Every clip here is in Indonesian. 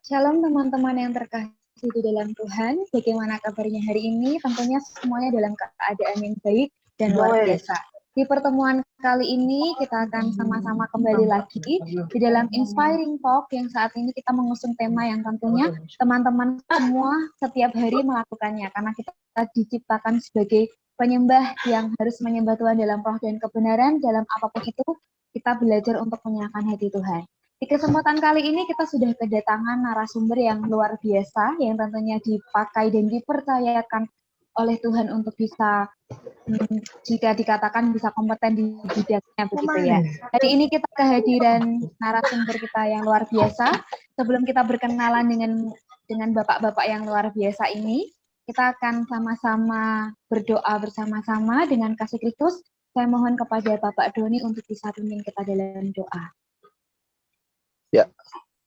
Shalom teman-teman yang terkasih di dalam Tuhan. Bagaimana kabarnya hari ini? Tentunya semuanya dalam keadaan yang baik dan luar biasa. Di pertemuan kali ini kita akan sama-sama kembali lagi di dalam Inspiring Talk yang saat ini kita mengusung tema yang tentunya teman-teman semua setiap hari melakukannya karena kita diciptakan sebagai penyembah yang harus menyembah Tuhan dalam roh dan kebenaran. Dalam apapun itu kita belajar untuk menyerahkan hati Tuhan. Di kesempatan kali ini kita sudah kedatangan narasumber yang luar biasa yang tentunya dipakai dan dipercayakan oleh Tuhan untuk bisa jika dikatakan bisa kompeten di bidangnya begitu ya. Hari ini kita kehadiran narasumber kita yang luar biasa. Sebelum kita berkenalan dengan bapak-bapak yang luar biasa ini, kita akan sama-sama berdoa bersama-sama dengan kasih Kristus. Saya mohon kepada Bapak Doni untuk bisa pimpin kita dalam doa. Ya,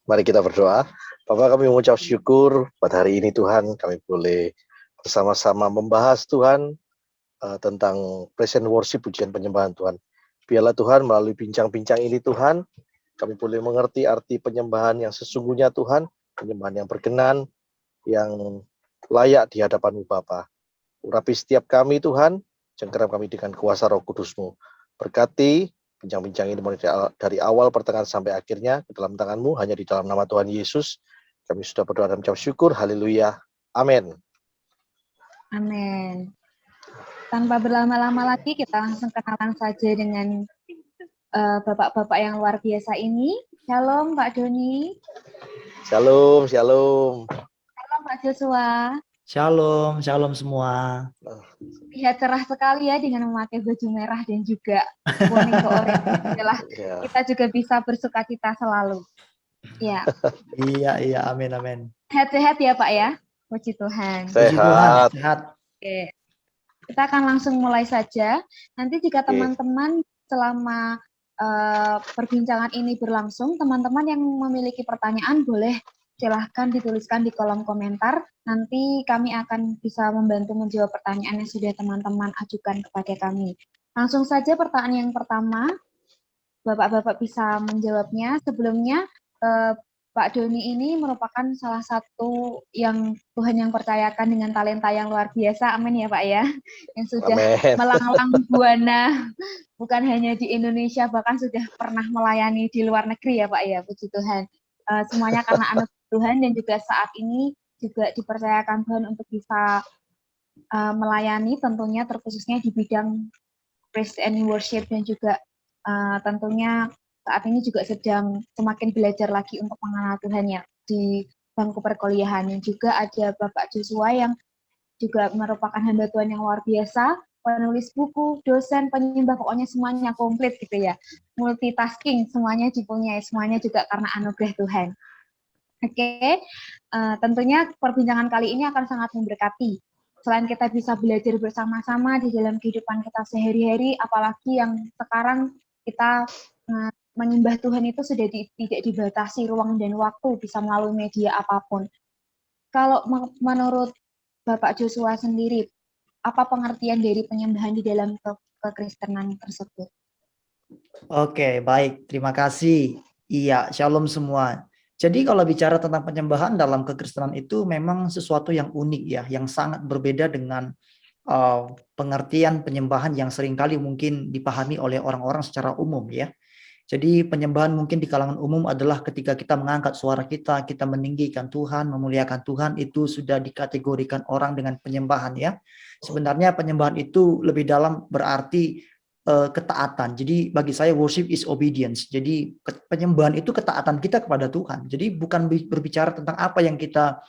mari kita berdoa. Bapak, kami mengucap syukur pada hari ini Tuhan, kami boleh bersama-sama membahas Tuhan tentang present worship, pujian penyembahan Tuhan. Biarlah Tuhan melalui bincang-bincang ini Tuhan, kami boleh mengerti arti penyembahan yang sesungguhnya Tuhan, penyembahan yang berkenan, yang layak di hadapan-Mu Bapa. Urapi setiap kami Tuhan, jengkeram kami dengan kuasa Roh Kudus-Mu. Berkati bincang-bincang ini mulai dari awal pertengahan sampai akhirnya ke dalam tangan-Mu, hanya di dalam nama Tuhan Yesus. Kami sudah berdoa dan mengucap syukur. Haleluya. Amin. Amin. Tanpa berlama-lama lagi, kita langsung kenalan saja dengan bapak-bapak yang luar biasa ini. Shalom, Pak Doni. Shalom, shalom. Shalom, Pak Joshua. Shalom, shalom semua. Lihat cerah sekali ya dengan memakai baju merah dan juga kuning ke oranye. Adalah kita juga bisa bersuka cita selalu. Ya. Iya, amin, amin. Sehat-sehat ya Pak ya. Puji Tuhan. Sehat. Puji Tuhan, sehat. Oke. Kita akan langsung mulai saja. Nanti jika teman-teman selama perbincangan ini berlangsung, teman-teman yang memiliki pertanyaan boleh silahkan dituliskan di kolom komentar. Nanti kami akan bisa membantu menjawab pertanyaan yang sudah teman-teman ajukan kepada kami. Langsung saja pertanyaan yang pertama, Bapak-bapak bisa menjawabnya. Sebelumnya, Pak Doni ini merupakan salah satu yang Tuhan yang percayakan dengan talenta yang luar biasa, amin ya Pak ya, yang sudah melanglang buana, bukan hanya di Indonesia, bahkan sudah pernah melayani di luar negeri ya Pak ya, puji Tuhan. Semuanya karena anugerah Tuhan dan juga saat ini juga dipercayakan Tuhan untuk bisa melayani tentunya terkhususnya di bidang praise and worship dan juga tentunya saat ini juga sedang semakin belajar lagi untuk mengenal Tuhan ya di bangku perkuliahan. Dan juga ada Bapak Joshua yang juga merupakan hamba Tuhan yang luar biasa, penulis buku, dosen, penyembah, pokoknya semuanya komplit gitu ya. Multitasking, semuanya dipunyai, semuanya juga karena anugerah Tuhan. Oke, tentunya perbincangan kali ini akan sangat memberkati. Selain kita bisa belajar bersama-sama di dalam kehidupan kita sehari-hari, apalagi yang sekarang kita menyembah Tuhan itu sudah tidak dibatasi ruang dan waktu, bisa melalui media apapun. Kalau menurut Bapak Joshua sendiri, apa pengertian dari penyembahan di dalam kekristenan tersebut? Oke, baik. Terima kasih. Iya, shalom semua. Jadi kalau bicara tentang penyembahan dalam kekristenan itu memang sesuatu yang unik ya, yang sangat berbeda dengan pengertian penyembahan yang seringkali mungkin dipahami oleh orang-orang secara umum ya. Jadi penyembahan mungkin di kalangan umum adalah ketika kita mengangkat suara kita meninggikan Tuhan, memuliakan Tuhan, itu sudah dikategorikan orang dengan penyembahan ya. Sebenarnya penyembahan itu lebih dalam berarti ketaatan. Jadi bagi saya worship is obedience. Jadi penyembahan itu ketaatan kita kepada Tuhan. Jadi bukan berbicara tentang apa yang kita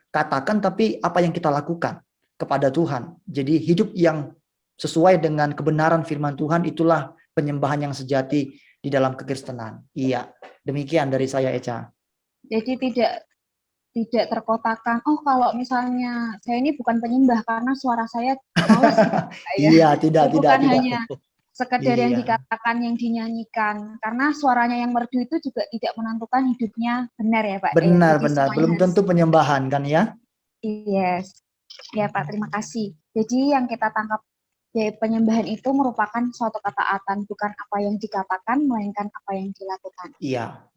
katakan, tapi apa yang kita lakukan kepada Tuhan. Jadi hidup yang sesuai dengan kebenaran firman Tuhan itulah penyembahan yang sejati di dalam kekristenan. Iya, demikian dari saya, Eca. Jadi tidak terkotakan, oh kalau misalnya saya ini bukan penyembah karena suara saya males gitu. Iya, tidak. Bukan hanya sekedar yang Iya. dikatakan, yang dinyanyikan. Karena suaranya yang merdu itu juga tidak menentukan hidupnya benar ya Pak. Benar. Belum tentu penyembahan kan ya? Yes. Ya Pak, terima kasih. Jadi yang kita tangkap dari penyembahan itu merupakan suatu ketaatan, bukan apa yang dikatakan, melainkan apa yang dilakukan. Iya.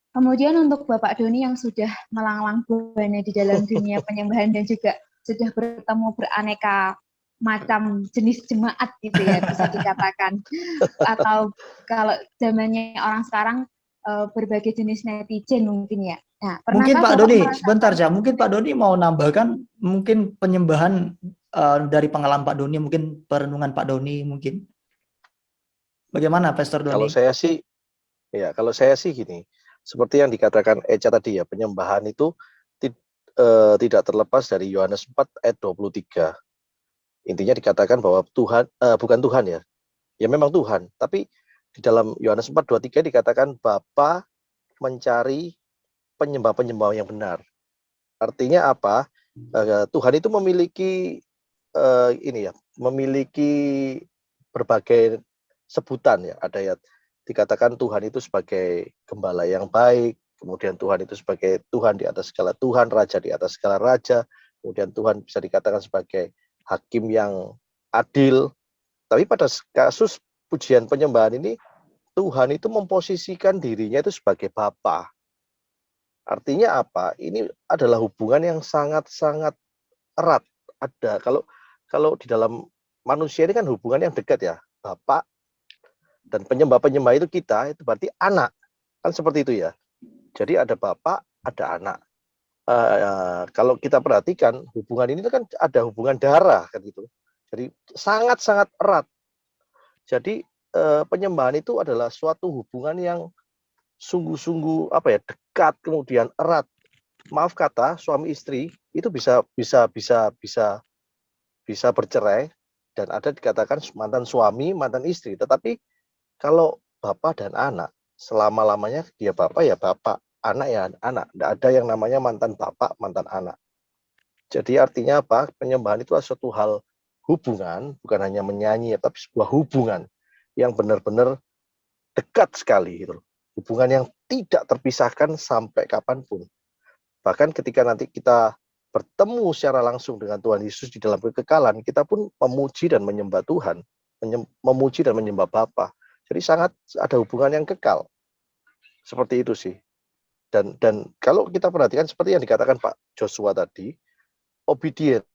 Kemudian untuk Bapak Doni yang sudah melanglang buana di dalam dunia penyembahan dan juga sudah bertemu beraneka macam jenis jemaat gitu ya bisa dikatakan. Atau kalau zamannya orang sekarang berbagai jenis netizen mungkin ya. Nah, Mungkin pernahkah Pak Bapak Doni, sebentar merasakan ya. Mungkin Pak Doni mau nambahkan mungkin penyembahan dari pengalaman Pak Doni, mungkin perenungan Pak Doni mungkin. Bagaimana Pastor Kalau Doni? saya sih, ya kalau saya sih gini, seperti yang dikatakan Echa tadi ya, penyembahan itu tidak terlepas dari Yohanes 4 ayat 23. Intinya dikatakan bahwa Tuhan, bukan Tuhan ya, ya memang Tuhan, tapi di dalam Yohanes 4:23 dikatakan Bapa mencari penyembah-penyembah yang benar. Artinya apa? Tuhan itu memiliki ini ya, memiliki berbagai sebutan ya. Ada ya dikatakan Tuhan itu sebagai gembala yang baik, kemudian Tuhan itu sebagai Tuhan di atas segala Tuhan, Raja di atas segala raja, kemudian Tuhan bisa dikatakan sebagai hakim yang adil. Tapi pada kasus pujian penyembahan ini, Tuhan itu memposisikan dirinya itu sebagai Bapa. Artinya apa? Ini adalah hubungan yang sangat-sangat erat. Ada kalau di dalam manusia ini kan hubungan yang dekat ya. Bapak dan penyembah-penyembah itu kita, itu berarti anak. Kan seperti itu ya. Jadi ada bapak, ada anak. Kalau kita perhatikan hubungan ini kan ada hubungan darah kan gitu. Jadi sangat-sangat erat. Jadi penyembahan itu adalah suatu hubungan yang sungguh-sungguh apa ya, dekat kemudian erat. Maaf kata suami istri itu bisa bercerai dan ada dikatakan mantan suami, mantan istri. Tetapi kalau bapak dan anak selama-lamanya dia bapak ya bapak, anak ya anak. Tidak ada yang namanya mantan bapak, mantan anak. Jadi artinya apa? Penyembahan itu adalah suatu hal hubungan, bukan hanya menyanyi, tapi sebuah hubungan yang benar-benar dekat sekali gitu. Hubungan yang tidak terpisahkan sampai kapanpun. Bahkan ketika nanti kita bertemu secara langsung dengan Tuhan Yesus di dalam kekekalan, kita pun memuji dan menyembah Tuhan, memuji dan menyembah Bapa. Jadi sangat ada hubungan yang kekal. Seperti itu sih. Dan kalau kita perhatikan seperti yang dikatakan Pak Joshua tadi, obedience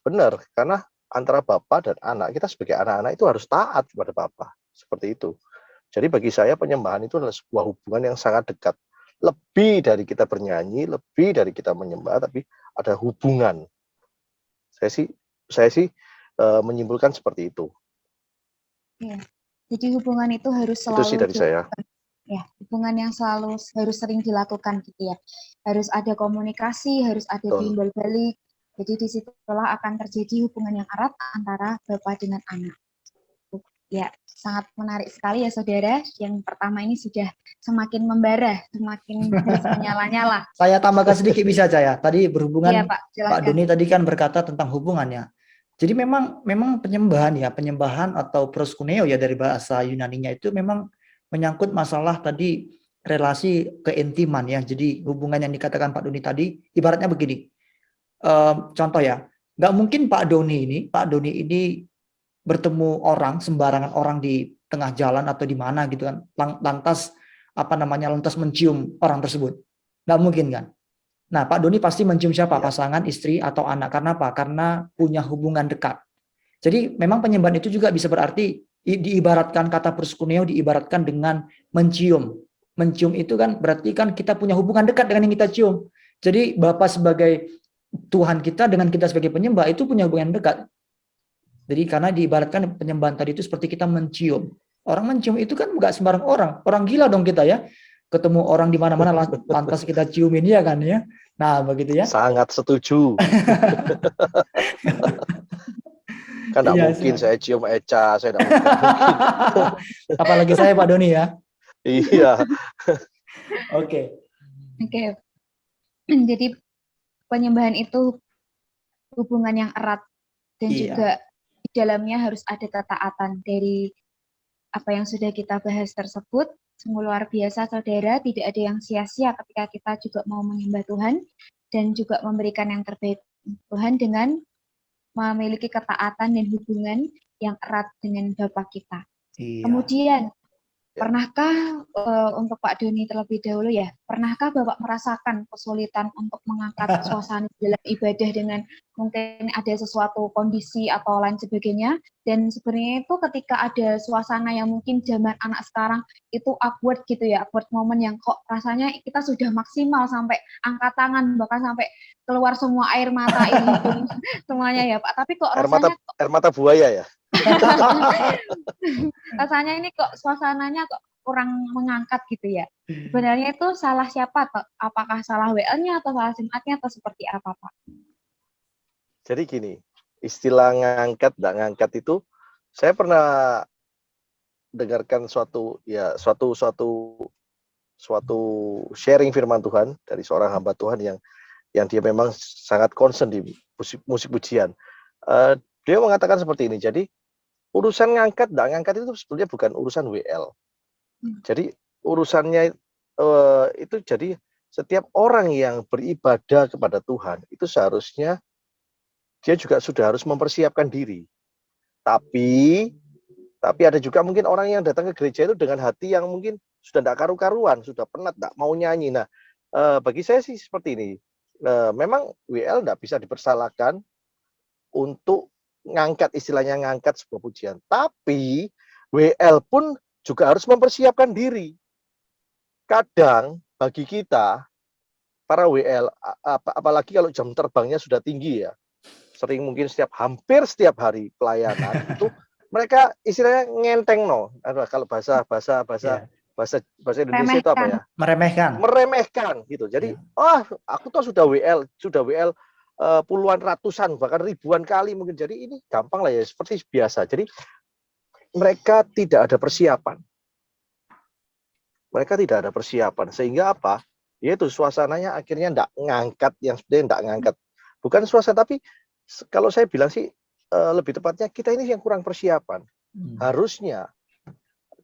benar, karena antara Bapa dan anak, kita sebagai anak-anak itu harus taat kepada Bapa. Seperti itu. Jadi bagi saya penyembahan itu adalah sebuah hubungan yang sangat dekat. Lebih dari kita bernyanyi, lebih dari kita menyembah, tapi ada hubungan. Saya sih menyimpulkan seperti itu. ya. Jadi hubungan itu harus Itu sih selalu dari saya. ya, hubungan yang selalu harus sering dilakukan gitu ya. Harus ada komunikasi, harus ada Betul. timbal balik. Jadi disitulah akan terjadi hubungan yang erat antara bapak dengan anak. Ya, sangat menarik sekali ya saudara. Yang pertama ini sudah semakin membara, semakin harus menyala-nyala. Saya tambahkan sedikit bisa Caya. Tadi Iya berhubungan Pak, Pak silahkan. Doni tadi kan berkata tentang hubungannya. Jadi memang penyembahan atau proskuneo ya dari bahasa Yunaninya itu memang menyangkut masalah tadi relasi keintiman ya. Jadi hubungan yang dikatakan Pak Doni tadi ibaratnya begini. Contoh ya, nggak mungkin Pak Doni ini bertemu orang sembarangan orang di tengah jalan atau di mana gitu kan, lantas mencium orang tersebut, nggak mungkin kan. Nah Pak Doni pasti mencium siapa? Ya. Pasangan, istri atau anak. Karena apa? Karena punya hubungan dekat. Jadi memang penyembahan itu juga bisa berarti diibaratkan kata proskuneo diibaratkan dengan mencium. Mencium itu kan berarti kan kita punya hubungan dekat dengan yang kita cium. Jadi Bapak sebagai Tuhan kita dengan kita sebagai penyembah itu punya hubungan dekat. Jadi karena diibaratkan penyembahan tadi itu seperti kita mencium. Orang mencium itu kan nggak sembarang orang. Orang gila dong kita ya. Ketemu orang di mana-mana lantas kita ciumin ya kan ya. Nah, begitu ya. Sangat setuju. Kan tidak Iya, mungkin saya cium Echa, saya tidak mungkin. Apalagi saya Pak Doni ya. Iya. Oke. Oke. Jadi penyembahan itu hubungan yang erat dan juga di dalamnya harus ada ketaatan. Dari apa yang sudah kita bahas tersebut, sungguh luar biasa saudara, tidak ada yang sia-sia ketika kita juga mau menyembah Tuhan dan juga memberikan yang terbaik Tuhan dengan memiliki ketaatan dan hubungan yang erat dengan Bapa kita. Iya. Kemudian Ya. Pernahkah untuk Pak Doni terlebih dahulu ya, pernahkah Bapak merasakan kesulitan untuk mengangkat suasana dalam ibadah dengan mungkin ada sesuatu kondisi atau lain sebagainya? Dan sebenarnya itu ketika ada suasana yang mungkin zaman anak sekarang itu awkward gitu ya, awkward moment yang kok rasanya kita sudah maksimal sampai angkat tangan, bahkan sampai keluar semua air mata, air hidung, semuanya ya Pak. Tapi kok rasanya Air mata buaya ya. rasanya ini kok suasananya kok kurang mengangkat gitu ya. Sebenarnya itu salah siapa? Apakah salah WL-nya atau salah SIM-nya atau seperti apa Pak? Jadi gini, istilah ngangkat, nggak ngangkat itu, saya pernah dengarkan suatu sharing firman Tuhan dari seorang hamba Tuhan yang dia memang sangat concern di musik pujian. Dia mengatakan seperti ini. Jadi urusan ngangkat, nggak ngangkat itu sebetulnya bukan urusan WL. Jadi urusannya itu jadi setiap orang yang beribadah kepada Tuhan itu seharusnya dia juga sudah harus mempersiapkan diri. Tapi ada juga mungkin orang yang datang ke gereja itu dengan hati yang mungkin sudah tidak karu-karuan, sudah penat, tidak mau nyanyi. Nah, bagi saya sih seperti ini. Memang WL tidak bisa dipersalahkan untuk istilahnya ngangkat sebuah pujian. Tapi WL pun juga harus mempersiapkan diri. Kadang bagi kita, para WL, apalagi kalau jam terbangnya sudah tinggi ya, sering mungkin hampir setiap hari pelayanan, itu mereka istilahnya ngenteng kalau bahasa Indonesia itu apa ya? Meremehkan gitu. Jadi, aku tuh sudah WL puluhan, ratusan, bahkan ribuan kali mungkin. Jadi ini gampang lah ya, seperti biasa. Jadi mereka tidak ada persiapan. Sehingga apa? Yaitu suasananya akhirnya tidak ngangkat, yang sebenarnya tidak ngangkat. Bukan suasana, tapi kalau saya bilang sih, lebih tepatnya kita ini yang kurang persiapan. Harusnya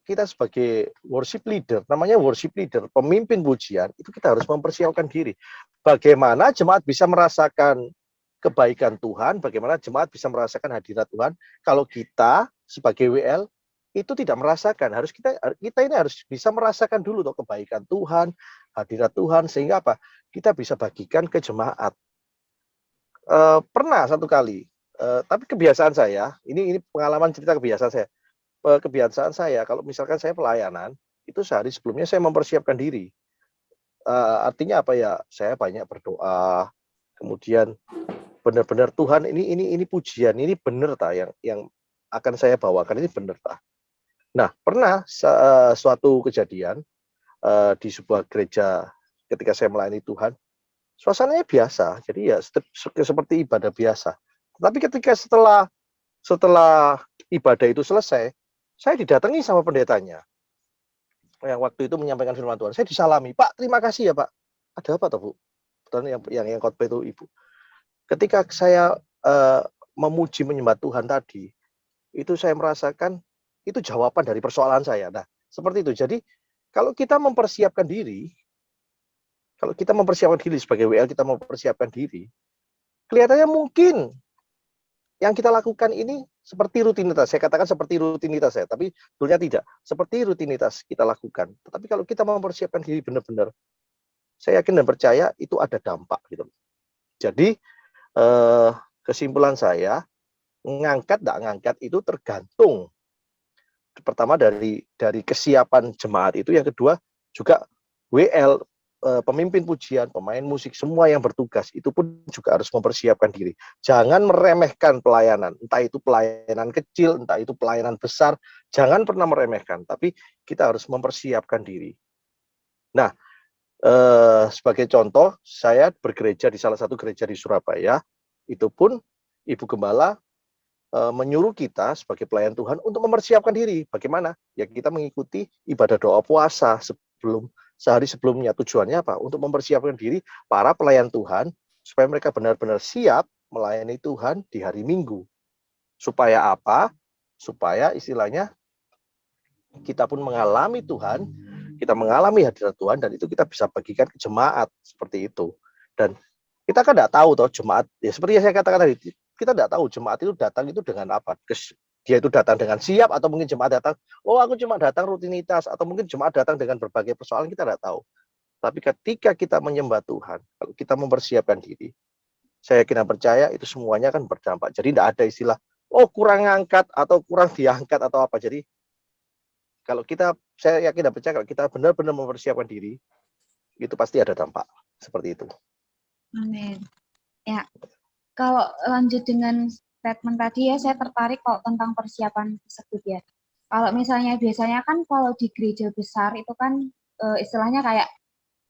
kita sebagai worship leader, namanya worship leader, pemimpin pujian, itu kita harus mempersiapkan diri. Bagaimana jemaat bisa merasakan kebaikan Tuhan, bagaimana jemaat bisa merasakan hadirat Tuhan, kalau kita sebagai WL itu tidak merasakan. Kita ini harus bisa merasakan dulu kebaikan Tuhan, hadirat Tuhan, sehingga apa? Kita bisa bagikan ke jemaat. Pernah satu kali, tapi kebiasaan saya, ini pengalaman cerita kebiasaan saya, kalau misalkan saya pelayanan, itu sehari sebelumnya saya mempersiapkan diri. Artinya apa ya? Saya banyak berdoa, kemudian benar-benar Tuhan ini pujian, ini benar yang akan saya bawakan, ini benar tak. Nah, pernah suatu kejadian di sebuah gereja ketika saya melayani Tuhan, suasananya biasa, jadi ya seperti ibadah biasa. Tapi ketika setelah ibadah itu selesai, saya didatangi sama pendetanya yang waktu itu menyampaikan firman Tuhan. Saya disalami, Pak, terima kasih ya Pak. Ada apa toh Bu? Betul, yang khotbah itu Ibu. Ketika saya memuji menyembah Tuhan tadi, itu saya merasakan itu jawaban dari persoalan saya. Nah, seperti itu. Jadi kalau kita mempersiapkan diri sebagai WL, kita mempersiapkan diri, kelihatannya mungkin yang kita lakukan ini seperti rutinitas. Saya katakan seperti rutinitas saya, tapi sebetulnya tidak. Seperti rutinitas kita lakukan. Tetapi kalau kita mempersiapkan diri benar-benar, saya yakin dan percaya itu ada dampak gitu. Jadi kesimpulan saya, ngangkat tidak ngangkat itu tergantung. Pertama dari kesiapan jemaat itu, yang kedua juga WL, pemimpin pujian, pemain musik, semua yang bertugas itu pun juga harus mempersiapkan diri. Jangan meremehkan pelayanan, entah itu pelayanan kecil, entah itu pelayanan besar, jangan pernah meremehkan, tapi kita harus mempersiapkan diri. Nah, sebagai contoh, saya bergereja di salah satu gereja di Surabaya, itu pun Ibu Gembala menyuruh kita sebagai pelayan Tuhan untuk mempersiapkan diri. Bagaimana? Ya kita mengikuti ibadah doa puasa sehari sebelumnya. Tujuannya apa? Untuk mempersiapkan diri para pelayan Tuhan supaya mereka benar-benar siap melayani Tuhan di hari Minggu. Supaya apa? Supaya istilahnya kita pun mengalami Tuhan, kita mengalami hadirat Tuhan, dan itu kita bisa bagikan ke jemaat seperti itu. Dan kita kan tidak tahu toh jemaat, ya seperti yang saya katakan tadi, kita tidak tahu jemaat itu datang itu dengan apa. dia itu datang dengan siap, atau mungkin jemaat datang, oh aku cuma datang rutinitas, atau mungkin jemaat datang dengan berbagai persoalan, kita tidak tahu. Tapi ketika kita menyembah Tuhan, kalau kita mempersiapkan diri, saya yakin dan percaya itu semuanya akan berdampak. Jadi tidak ada istilah, oh kurang ngangkat atau kurang diangkat atau apa. Jadi kalau kita, saya yakin dan percaya kalau kita benar-benar mempersiapkan diri, itu pasti ada dampak seperti itu. Amin. Ya, kalau lanjut dengan statement tadi ya, saya tertarik kok tentang persiapan tersebut ya. Kalau misalnya biasanya kan kalau di gereja besar itu kan istilahnya kayak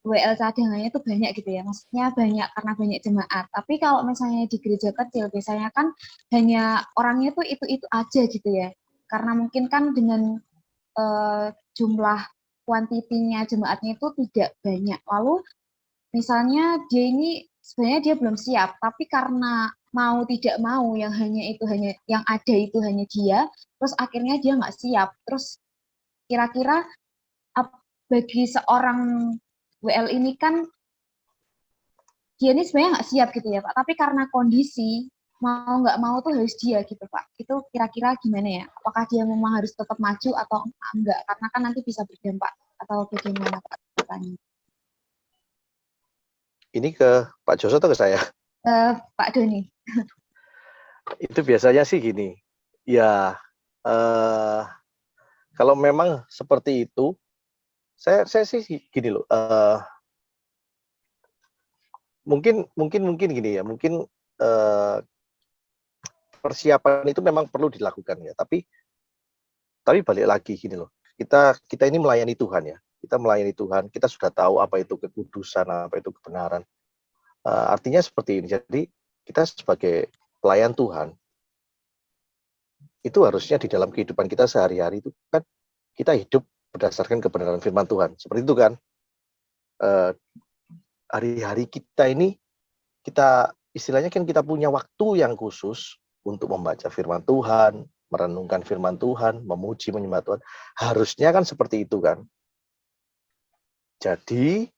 WL cadangannya itu banyak gitu ya, maksudnya banyak karena banyak jemaat. Tapi kalau misalnya di gereja kecil biasanya kan hanya orangnya tuh itu aja gitu ya. Karena mungkin kan dengan jumlah kuantitinya jemaatnya itu tidak banyak. Lalu misalnya dia ini sebenarnya dia belum siap, tapi karena mau tidak mau yang ada itu hanya dia, terus akhirnya dia nggak siap. Terus kira-kira bagi seorang WL ini kan dia ini sebenarnya nggak siap gitu ya Pak, tapi karena kondisi mau nggak mau tuh harus dia gitu Pak. Itu kira-kira gimana ya? Apakah dia memang harus tetap maju atau enggak? Karena kan nanti bisa berdampak atau bagaimana Pak? Ini ke Pak Joso atau ke saya? Pak Doni. Itu biasanya sih gini, ya kalau memang seperti itu, saya sih gini loh, mungkin gini ya, mungkin persiapan itu memang perlu dilakukan ya, tapi balik lagi gini loh, kita ini melayani Tuhan ya, kita melayani Tuhan, kita sudah tahu apa itu kekudusan, apa itu kebenaran. Artinya seperti ini, jadi kita sebagai pelayan Tuhan, itu harusnya di dalam kehidupan kita sehari-hari itu kan kita hidup berdasarkan kebenaran firman Tuhan. Seperti itu kan. Hari-hari kita ini, kita istilahnya kan kita punya waktu yang khusus untuk membaca firman Tuhan, merenungkan firman Tuhan, memuji, menyembah Tuhan. Harusnya kan seperti itu kan. Jadi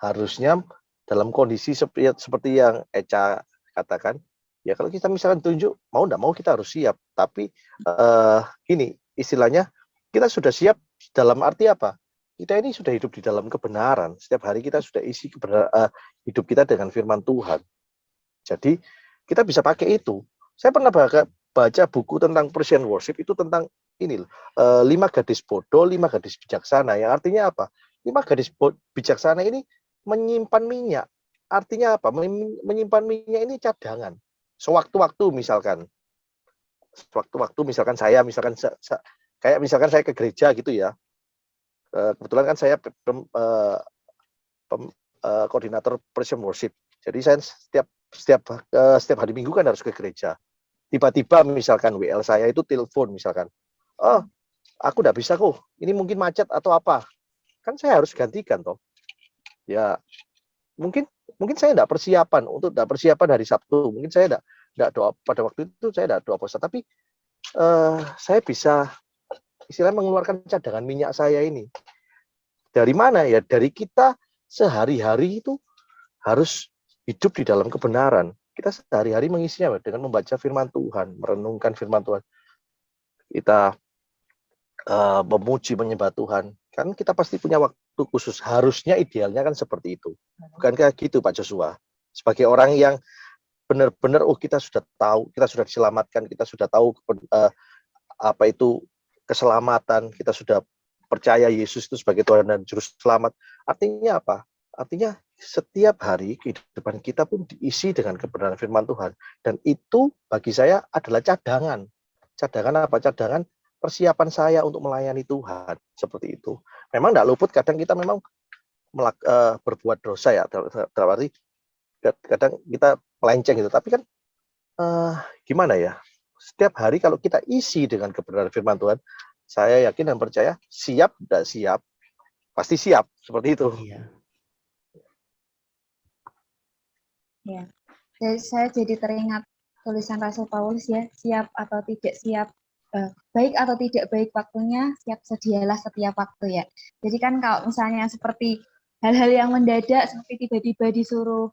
harusnya dalam kondisi seperti yang Eca katakan, ya kalau kita misalkan tunjuk, mau tidak mau kita harus siap. Tapi gini, istilahnya kita sudah siap dalam arti apa? Kita ini sudah hidup di dalam kebenaran. Setiap hari kita sudah isi hidup kita dengan firman Tuhan. Jadi kita bisa pakai itu. Saya pernah baca buku tentang Persian worship, itu tentang ini 5 gadis bodoh, 5 gadis bijaksana. Yang artinya apa? 5 gadis bijaksana ini menyimpan minyak. Artinya apa? Menyimpan minyak ini cadangan. Sewaktu-waktu misalkan saya kayak misalkan saya ke gereja gitu ya. Kebetulan kan saya koordinator Persian worship. Jadi saya setiap hari Minggu kan harus ke gereja. Tiba-tiba misalkan WL saya itu telepon misalkan, oh aku udah bisa kok, ini mungkin macet atau apa, kan saya harus gantikan toh. Ya mungkin saya tidak persiapan hari Sabtu, mungkin saya tidak doa pada waktu itu, saya tidak doa puasa, tapi saya bisa istilahnya mengeluarkan cadangan minyak saya ini. Dari mana ya? Dari kita sehari-hari itu harus hidup di dalam kebenaran. Kita sehari-hari mengisinya dengan membaca firman Tuhan, merenungkan firman Tuhan. Kita memuji, menyembah Tuhan. Kan kita pasti punya waktu khusus. Harusnya idealnya kan seperti itu. Bukankah gitu Pak Joshua? Sebagai orang yang benar-benar, kita sudah tahu, kita sudah diselamatkan, kita sudah tahu apa itu keselamatan, kita sudah percaya Yesus itu sebagai Tuhan dan Juru Selamat. Artinya apa? Artinya setiap hari kehidupan kita pun diisi dengan kebenaran firman Tuhan. Dan itu bagi saya adalah cadangan. Cadangan apa? Cadangan persiapan saya untuk melayani Tuhan. Seperti itu. Memang tidak luput, kadang kita memang berbuat dosa ya. Dalam arti kadang kita melenceng gitu. Tapi kan gimana ya? Setiap hari kalau kita isi dengan kebenaran firman Tuhan, saya yakin dan percaya, siap tidak siap, pasti siap. Seperti itu. Iya. Ya, saya jadi teringat tulisan Rasul Paulus ya, siap atau tidak siap, baik atau tidak baik waktunya, siap sedialah setiap waktu ya. Jadi kan kalau misalnya seperti hal-hal yang mendadak, seperti tiba-tiba disuruh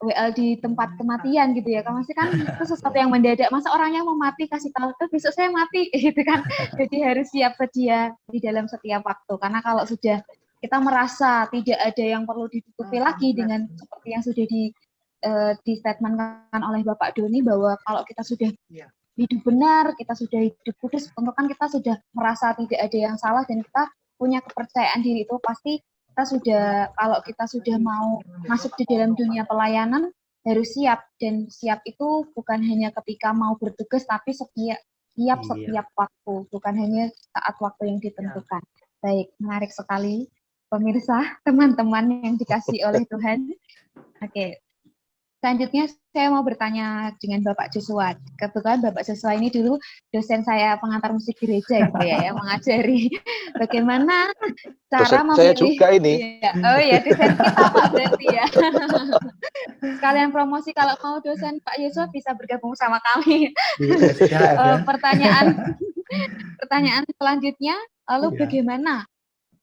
WL di tempat kematian gitu ya, kan masih kan itu sesuatu yang mendadak, masa orangnya mau mati kasih tahu besok saya mati gitu kan. Jadi harus siap sedia di dalam setiap waktu, karena kalau sudah kita merasa tidak ada yang perlu ditutupi lagi dengan seperti yang sudah di statementkan oleh Bapak Doni, bahwa kalau kita sudah hidup benar, kita sudah hidup kudus, tentu kan kita sudah merasa tidak ada yang salah dan kita punya kepercayaan diri, itu pasti kita sudah, kalau kita sudah mau masuk di dalam dunia pelayanan harus siap, dan siap itu bukan hanya ketika mau bertugas tapi setiap waktu, bukan hanya saat waktu yang ditentukan. Baik, menarik sekali pemirsa, teman-teman yang dikasih oleh Tuhan. Oke. Selanjutnya saya mau bertanya dengan Bapak Joshua. Kebetulan Bapak Joshua ini dulu dosen saya pengantar musik gereja gitu ya, yang mengajari bagaimana cara dosen saya memilih. juga ini. Ya, oh ya, dosen kita Pak berarti ya. Sekalian promosi, kalau mau dosen Pak Joshua bisa bergabung sama kami. Pertanyaan selanjutnya, lalu bagaimana?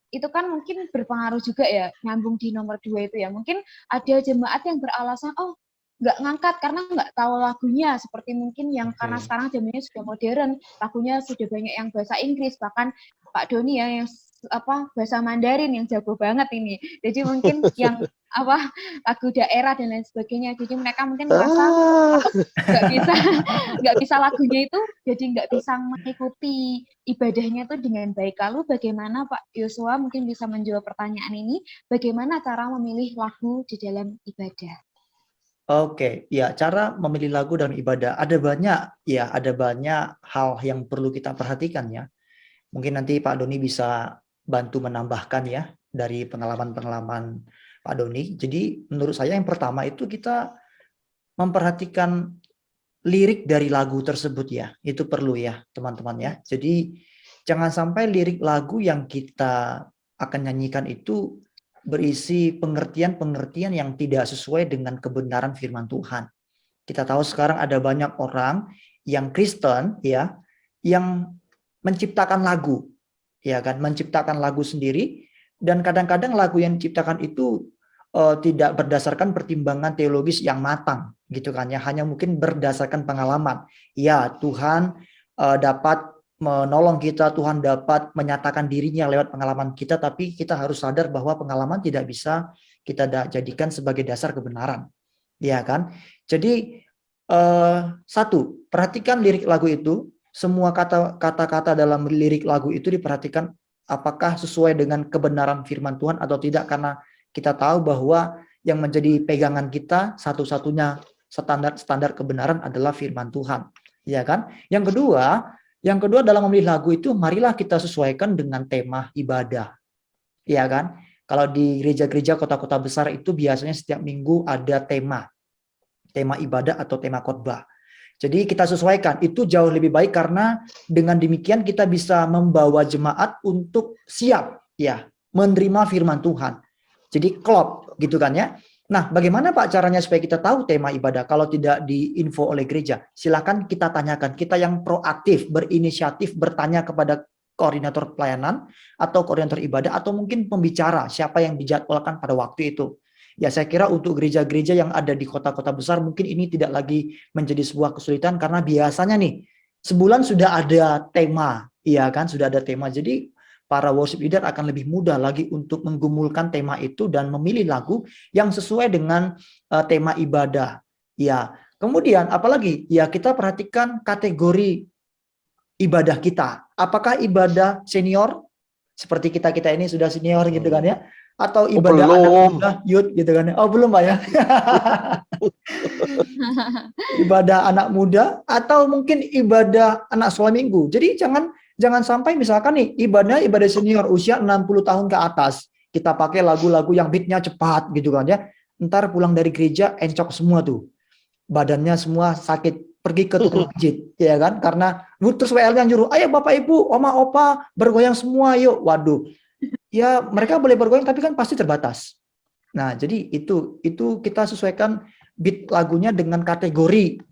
Itu kan mungkin berpengaruh juga ya, nyambung di nomor 2 itu ya. Mungkin ada jemaat yang beralasan, oh nggak ngangkat karena nggak tahu lagunya, seperti mungkin yang karena sekarang zamannya sudah modern, lagunya sudah banyak yang bahasa Inggris, bahkan Pak Doni ya yang bahasa Mandarin yang jago banget ini. Jadi mungkin yang lagu daerah dan lain sebagainya. Jadi mereka mungkin merasa nggak bisa lagunya itu, jadi nggak bisa mengikuti ibadahnya itu dengan baik. Lalu bagaimana Pak Joshua mungkin bisa menjawab pertanyaan ini? Bagaimana cara memilih lagu di dalam ibadah? Oke, ya cara memilih lagu dalam ibadah ada banyak hal yang perlu kita perhatikan ya. Mungkin nanti Pak Doni bisa bantu menambahkan ya dari pengalaman-pengalaman Pak Doni. Jadi menurut saya yang pertama itu kita memperhatikan lirik dari lagu tersebut ya. Itu perlu ya teman-teman ya. Jadi jangan sampai lirik lagu yang kita akan nyanyikan itu berisi pengertian-pengertian yang tidak sesuai dengan kebenaran firman Tuhan. Kita tahu sekarang ada banyak orang yang Kristen ya, yang menciptakan lagu, ya kan, menciptakan lagu sendiri, dan kadang-kadang lagu yang diciptakan itu tidak berdasarkan pertimbangan teologis yang matang, gitu kan ya, hanya mungkin berdasarkan pengalaman. Ya, Tuhan dapat menolong kita, Tuhan dapat menyatakan dirinya lewat pengalaman kita, tapi kita harus sadar bahwa pengalaman tidak bisa kita jadikan sebagai dasar kebenaran, ya kan? Jadi satu, perhatikan lirik lagu itu, semua kata-kata dalam lirik lagu itu diperhatikan apakah sesuai dengan kebenaran firman Tuhan atau tidak, karena kita tahu bahwa yang menjadi pegangan kita satu-satunya standar kebenaran adalah firman Tuhan, ya kan? Yang kedua dalam memilih lagu itu, marilah kita sesuaikan dengan tema ibadah. Ya kan? Kalau di gereja-gereja kota-kota besar itu biasanya setiap minggu ada tema ibadah atau tema khotbah. Jadi kita sesuaikan, itu jauh lebih baik karena dengan demikian kita bisa membawa jemaat untuk siap ya menerima firman Tuhan. Jadi klop gitu kan ya. Nah, bagaimana Pak caranya supaya kita tahu tema ibadah kalau tidak diinfo oleh gereja? Silakan kita tanyakan. Kita yang proaktif, berinisiatif, bertanya kepada koordinator pelayanan atau koordinator ibadah atau mungkin pembicara, siapa yang dijadwalkan pada waktu itu. Ya, saya kira untuk gereja-gereja yang ada di kota-kota besar mungkin ini tidak lagi menjadi sebuah kesulitan karena biasanya nih sebulan sudah ada tema, iya kan? Sudah ada tema. Jadi para worship leader akan lebih mudah lagi untuk menggumulkan tema itu dan memilih lagu yang sesuai dengan tema ibadah. Ya, kemudian apalagi? Ya, kita perhatikan kategori ibadah kita. Apakah ibadah senior seperti kita ini sudah senior gitu kan ya? Atau ibadah anak muda, youth gitu kan ya? Oh, belum Pak ya. Ibadah anak muda atau mungkin ibadah anak sekolah minggu. Jadi jangan sampai misalkan nih ibadah senior usia 60 tahun ke atas, kita pakai lagu-lagu yang beatnya cepat gitu kan ya. Ntar pulang dari gereja encok semua tuh. Badannya semua sakit, pergi ke tukang pijit ya kan, karena terus WL-nya nyuruh, ayo Bapak Ibu, Oma Opa bergoyang semua yuk. Waduh. Ya mereka boleh bergoyang tapi kan pasti terbatas. Nah, jadi itu kita sesuaikan beat lagunya dengan kategori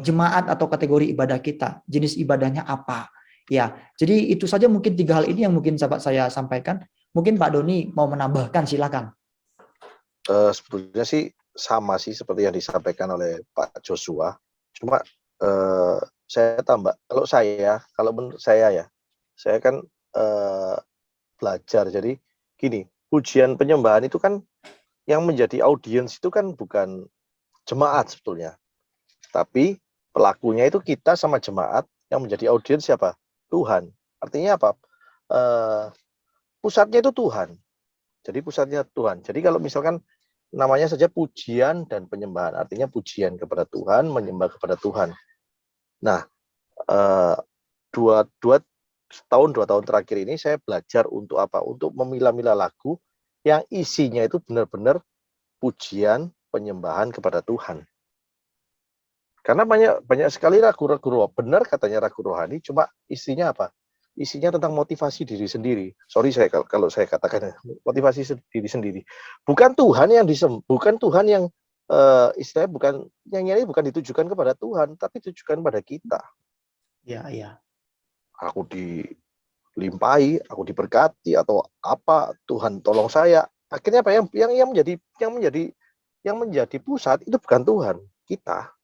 jemaat atau kategori ibadah kita, jenis ibadahnya apa. Ya, jadi itu saja mungkin 3 hal ini yang mungkin sahabat saya sampaikan. Mungkin Pak Doni mau menambahkan, silakan. Sebetulnya sih sama sih seperti yang disampaikan oleh Pak Joshua. Cuma saya tambah, kalau menurut saya ya, saya kan belajar. Jadi gini, pujian penyembahan itu kan yang menjadi audiens itu kan bukan jemaat sebetulnya, tapi pelakunya itu kita sama jemaat. Yang menjadi audiens siapa? Tuhan. Artinya apa? Pusatnya itu Tuhan. Jadi pusatnya Tuhan. Jadi kalau misalkan namanya saja pujian dan penyembahan, artinya pujian kepada Tuhan, menyembah kepada Tuhan. Nah, dua tahun terakhir ini saya belajar untuk apa? Untuk memilah-milah lagu yang isinya itu benar-benar pujian, penyembahan kepada Tuhan. Karena banyak sekali ragu-ragu rohani, benar katanya ragu rohani, cuma isinya apa? Isinya tentang motivasi diri sendiri. Sorry kalau saya katakan motivasi diri sendiri. Bukan Tuhan yang bukan Tuhan yang istilahnya bukan nyanyi bukan ditujukan kepada Tuhan, tapi ditujukan pada kita. Iya. Aku dilimpahi, aku diberkati atau apa, Tuhan tolong saya. Akhirnya apa yang menjadi pusat itu bukan Tuhan, kita.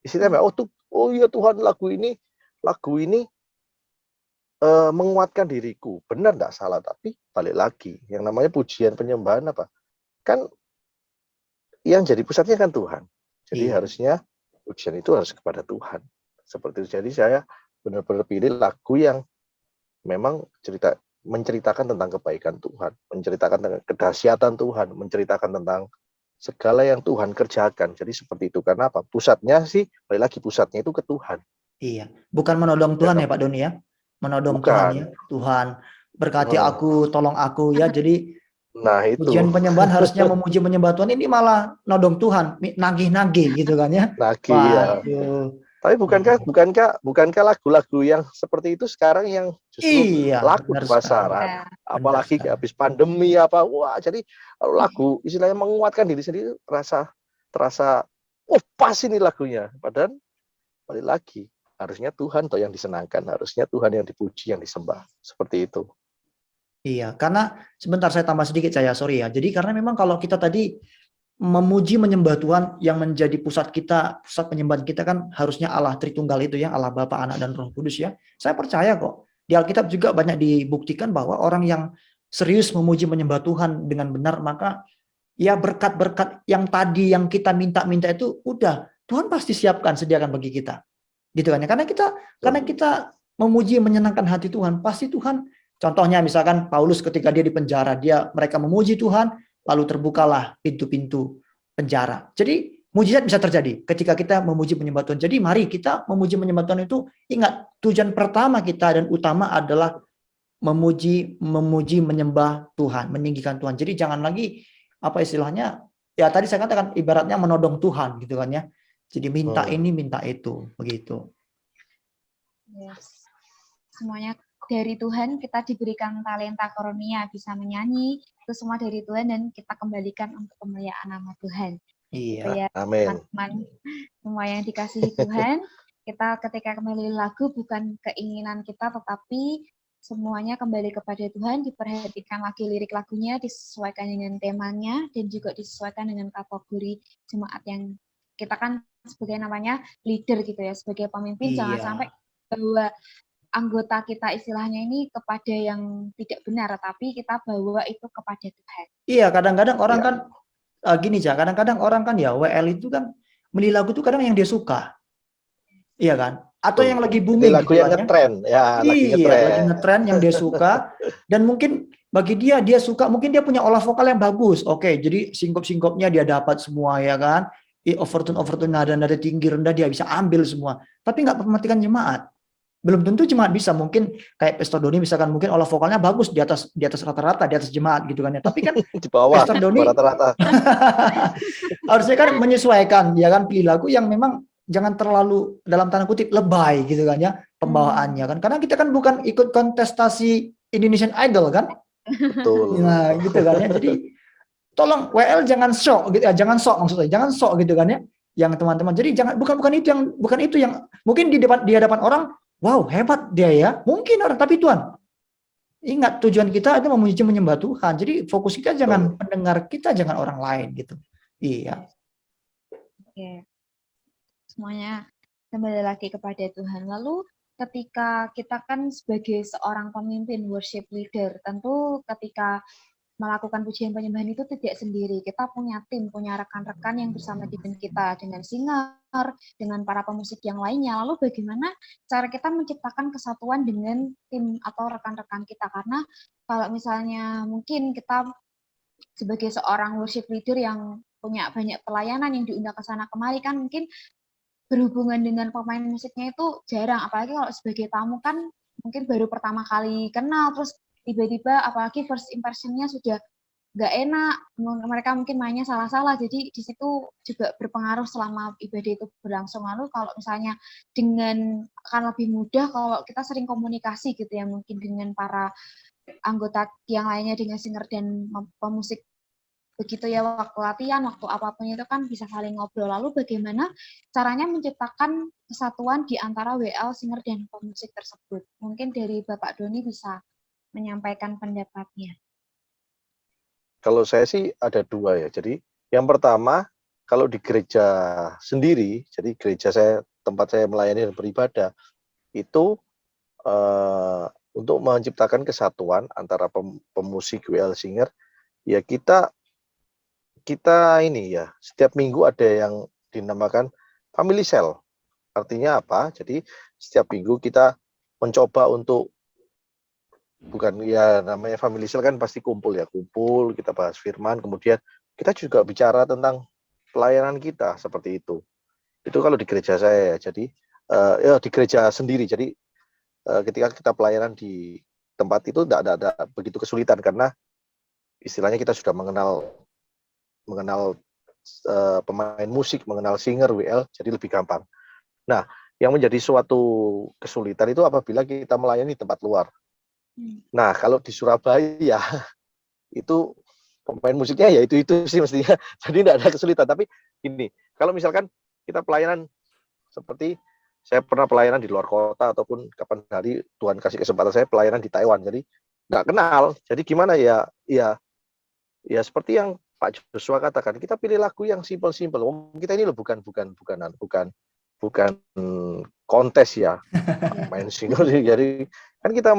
Istilahnya oh iya Tuhan lagu ini menguatkan diriku. Benar enggak salah, tapi balik lagi yang namanya pujian penyembahan apa? Kan yang jadi pusatnya kan Tuhan. Jadi harusnya pujian itu harus kepada Tuhan. Seperti itu. Jadi saya benar-benar pilih lagu yang memang menceritakan tentang kebaikan Tuhan, menceritakan tentang kedahsyatan Tuhan, menceritakan tentang segala yang Tuhan kerjakan. Jadi seperti itu. Karena apa? Pusatnya sih, balik lagi pusatnya itu ke Tuhan. Iya. Bukan menodong Tuhan ya Pak Doni ya? Menodong Tuhan ya. Tuhan berkati aku, tolong aku ya. Jadi nah itu. pujian penyembahan harusnya memuji menyembah Tuhan, ini malah nodong Tuhan, nagih-nagih gitu kan ya. Nagih ya. Tapi bukankah lagu-lagu yang seperti itu sekarang yang justru laku di pasaran, apalagi habis pandemi apa, wah jadi lagu istilahnya menguatkan diri sendiri terasa pas ini lagunya. Padahal balik lagi harusnya Tuhan yang disenangkan, harusnya Tuhan yang dipuji, yang disembah, seperti itu. Iya, karena sebentar saya tambah sedikit sorry ya. Jadi karena memang kalau kita tadi memuji menyembah Tuhan, yang menjadi pusat kita, pusat penyembahan kita kan harusnya Allah Tritunggal itu ya, Allah Bapa, Anak dan Roh Kudus ya. Saya percaya kok. Di Alkitab juga banyak dibuktikan bahwa orang yang serius memuji menyembah Tuhan dengan benar, maka ya berkat-berkat yang tadi yang kita minta-minta itu udah Tuhan pasti siapkan, sediakan bagi kita. Gitu kan ya. Karena kita memuji menyenangkan hati Tuhan, pasti Tuhan. Contohnya misalkan Paulus ketika dia di penjara, mereka memuji Tuhan, lalu terbukalah pintu-pintu penjara. Jadi mujizat bisa terjadi ketika kita memuji menyembah Tuhan. Jadi mari kita memuji menyembah Tuhan itu, ingat tujuan pertama kita dan utama adalah memuji menyembah Tuhan, meninggikan Tuhan. Jadi jangan lagi apa istilahnya, ya tadi saya katakan ibaratnya menodong Tuhan gitu kan ya. Jadi minta ini minta itu begitu. Yes. Semuanya dari Tuhan, kita diberikan talenta karunia bisa menyanyi, itu semua dari Tuhan dan kita kembalikan untuk kemuliaan nama Tuhan. Iya. Amin. Teman-teman semua yang dikasihi Tuhan, kita ketika memilih lagu bukan keinginan kita, tetapi semuanya kembali kepada Tuhan, diperhatikan lagi lirik lagunya, disesuaikan dengan temanya dan juga disesuaikan dengan kategori jemaat yang kita kan sebagai namanya leader gitu ya, sebagai pemimpin. Jangan sampai bahwa anggota kita istilahnya ini kepada yang tidak benar, tapi kita bawa itu kepada Tuhan. Iya, kadang-kadang orang kan gini kadang-kadang orang kan ya WL itu kan milih lagu itu kadang yang dia suka. Iya kan? Atau yang lagi booming lagu yang ngetren ya, lagi ngetren yang dia suka dan mungkin bagi dia suka, mungkin dia punya olah vokal yang bagus. Oke, jadi singkop-singkopnya dia dapat semua ya kan. Overtone nada tinggi rendah dia bisa ambil semua. Tapi nggak mematikan jemaat. Belum tentu jemaat bisa, mungkin kayak Pastor Doni misalkan mungkin olah vokalnya bagus di atas rata-rata di atas jemaat gitu kan ya. Tapi kan di bawah Pastor Doni rata-rata harusnya kan menyesuaikan ya kan, pilih lagu yang memang jangan terlalu dalam tanda kutip lebay gitu kan ya pembawaannya kan. Karena kita kan bukan ikut kontestasi Indonesian Idol kan. Betul. Nah, gitu kan ya. Jadi tolong WL jangan sok gitu ya, jangan sok maksudnya, jangan sok gitu kan ya. Yang teman-teman. Jadi jangan bukan itu yang mungkin di hadapan orang wow, hebat dia ya. Mungkin orang, tapi Tuhan. Ingat tujuan kita itu memuji menyembah Tuhan. Jadi fokus kita jangan pendengar kita, jangan orang lain gitu. Iya. Oke, semuanya kembali lagi kepada Tuhan. Lalu ketika kita kan sebagai seorang pemimpin worship leader, tentu ketika melakukan pujian penyembahan itu tidak sendiri. Kita punya tim, punya rekan-rekan yang bersama dengan kita, dengan singer, dengan para pemusik yang lainnya. Lalu bagaimana cara kita menciptakan kesatuan dengan tim atau rekan-rekan kita? Karena kalau misalnya mungkin kita sebagai seorang worship leader yang punya banyak pelayanan yang diundang ke sana kemari kan mungkin berhubungan dengan pemain musiknya itu jarang, apalagi kalau sebagai tamu kan mungkin baru pertama kali kenal, terus tiba-tiba apalagi first impression-nya sudah nggak enak, mereka mungkin mainnya salah-salah, jadi di situ juga berpengaruh selama ibadah itu berlangsung. Lalu kalau misalnya dengan akan lebih mudah kalau kita sering komunikasi gitu ya, mungkin dengan para anggota yang lainnya, dengan singer dan pemusik begitu ya, waktu latihan, waktu apapun itu kan bisa saling ngobrol. Lalu bagaimana caranya menciptakan kesatuan di antara WL, singer, dan pemusik tersebut? Mungkin dari Bapak Doni bisa menyampaikan pendapatnya. Kalau saya sih ada dua ya. Jadi yang pertama, kalau di gereja sendiri, jadi gereja saya, tempat saya melayani dan beribadah, itu untuk menciptakan kesatuan antara pemusik WL singer, ya kita ini ya, setiap minggu ada yang dinamakan family cell. Artinya apa? Jadi setiap minggu kita mencoba untuk, bukan ya namanya family cell kan pasti kumpul ya, kumpul, kita bahas firman, kemudian kita juga bicara tentang pelayanan kita, seperti itu. Itu kalau di gereja saya ya. Jadi ya di gereja sendiri. Jadi ketika kita pelayanan di tempat itu tidak ada begitu kesulitan, karena istilahnya kita sudah mengenal pemain musik, mengenal singer WL, jadi lebih gampang. Nah, yang menjadi suatu kesulitan itu apabila kita melayani tempat luar. Nah, kalau di Surabaya itu pemain musiknya ya itu sih mestinya, jadi tidak ada kesulitan. Tapi gini, kalau misalkan kita pelayanan seperti saya pernah pelayanan di luar kota, ataupun kapan hari Tuhan kasih kesempatan saya pelayanan di Taiwan, jadi nggak kenal. Jadi gimana ya, ya seperti yang Pak Joshua katakan, kita pilih lagu yang simpel-simpel. Kita ini loh bukan kontes ya, main single. Jadi kan kita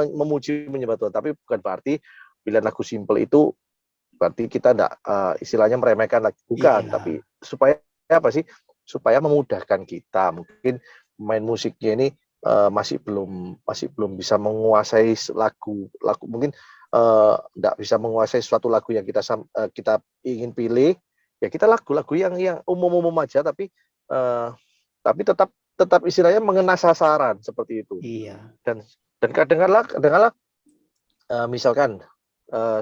memuji menyembah Tuhan, tapi bukan berarti pilihan lagu simpel itu berarti kita enggak istilahnya meremehkan lagi, bukan. Tapi supaya apa sih? Supaya memudahkan kita. Mungkin main musiknya ini masih belum bisa menguasai lagu mungkin enggak bisa menguasai suatu lagu yang kita ingin pilih. Ya kita lagu-lagu yang umum-umum aja, tapi tetap istilahnya mengena sasaran, seperti itu. Iya. Dan kadang-kadang misalkan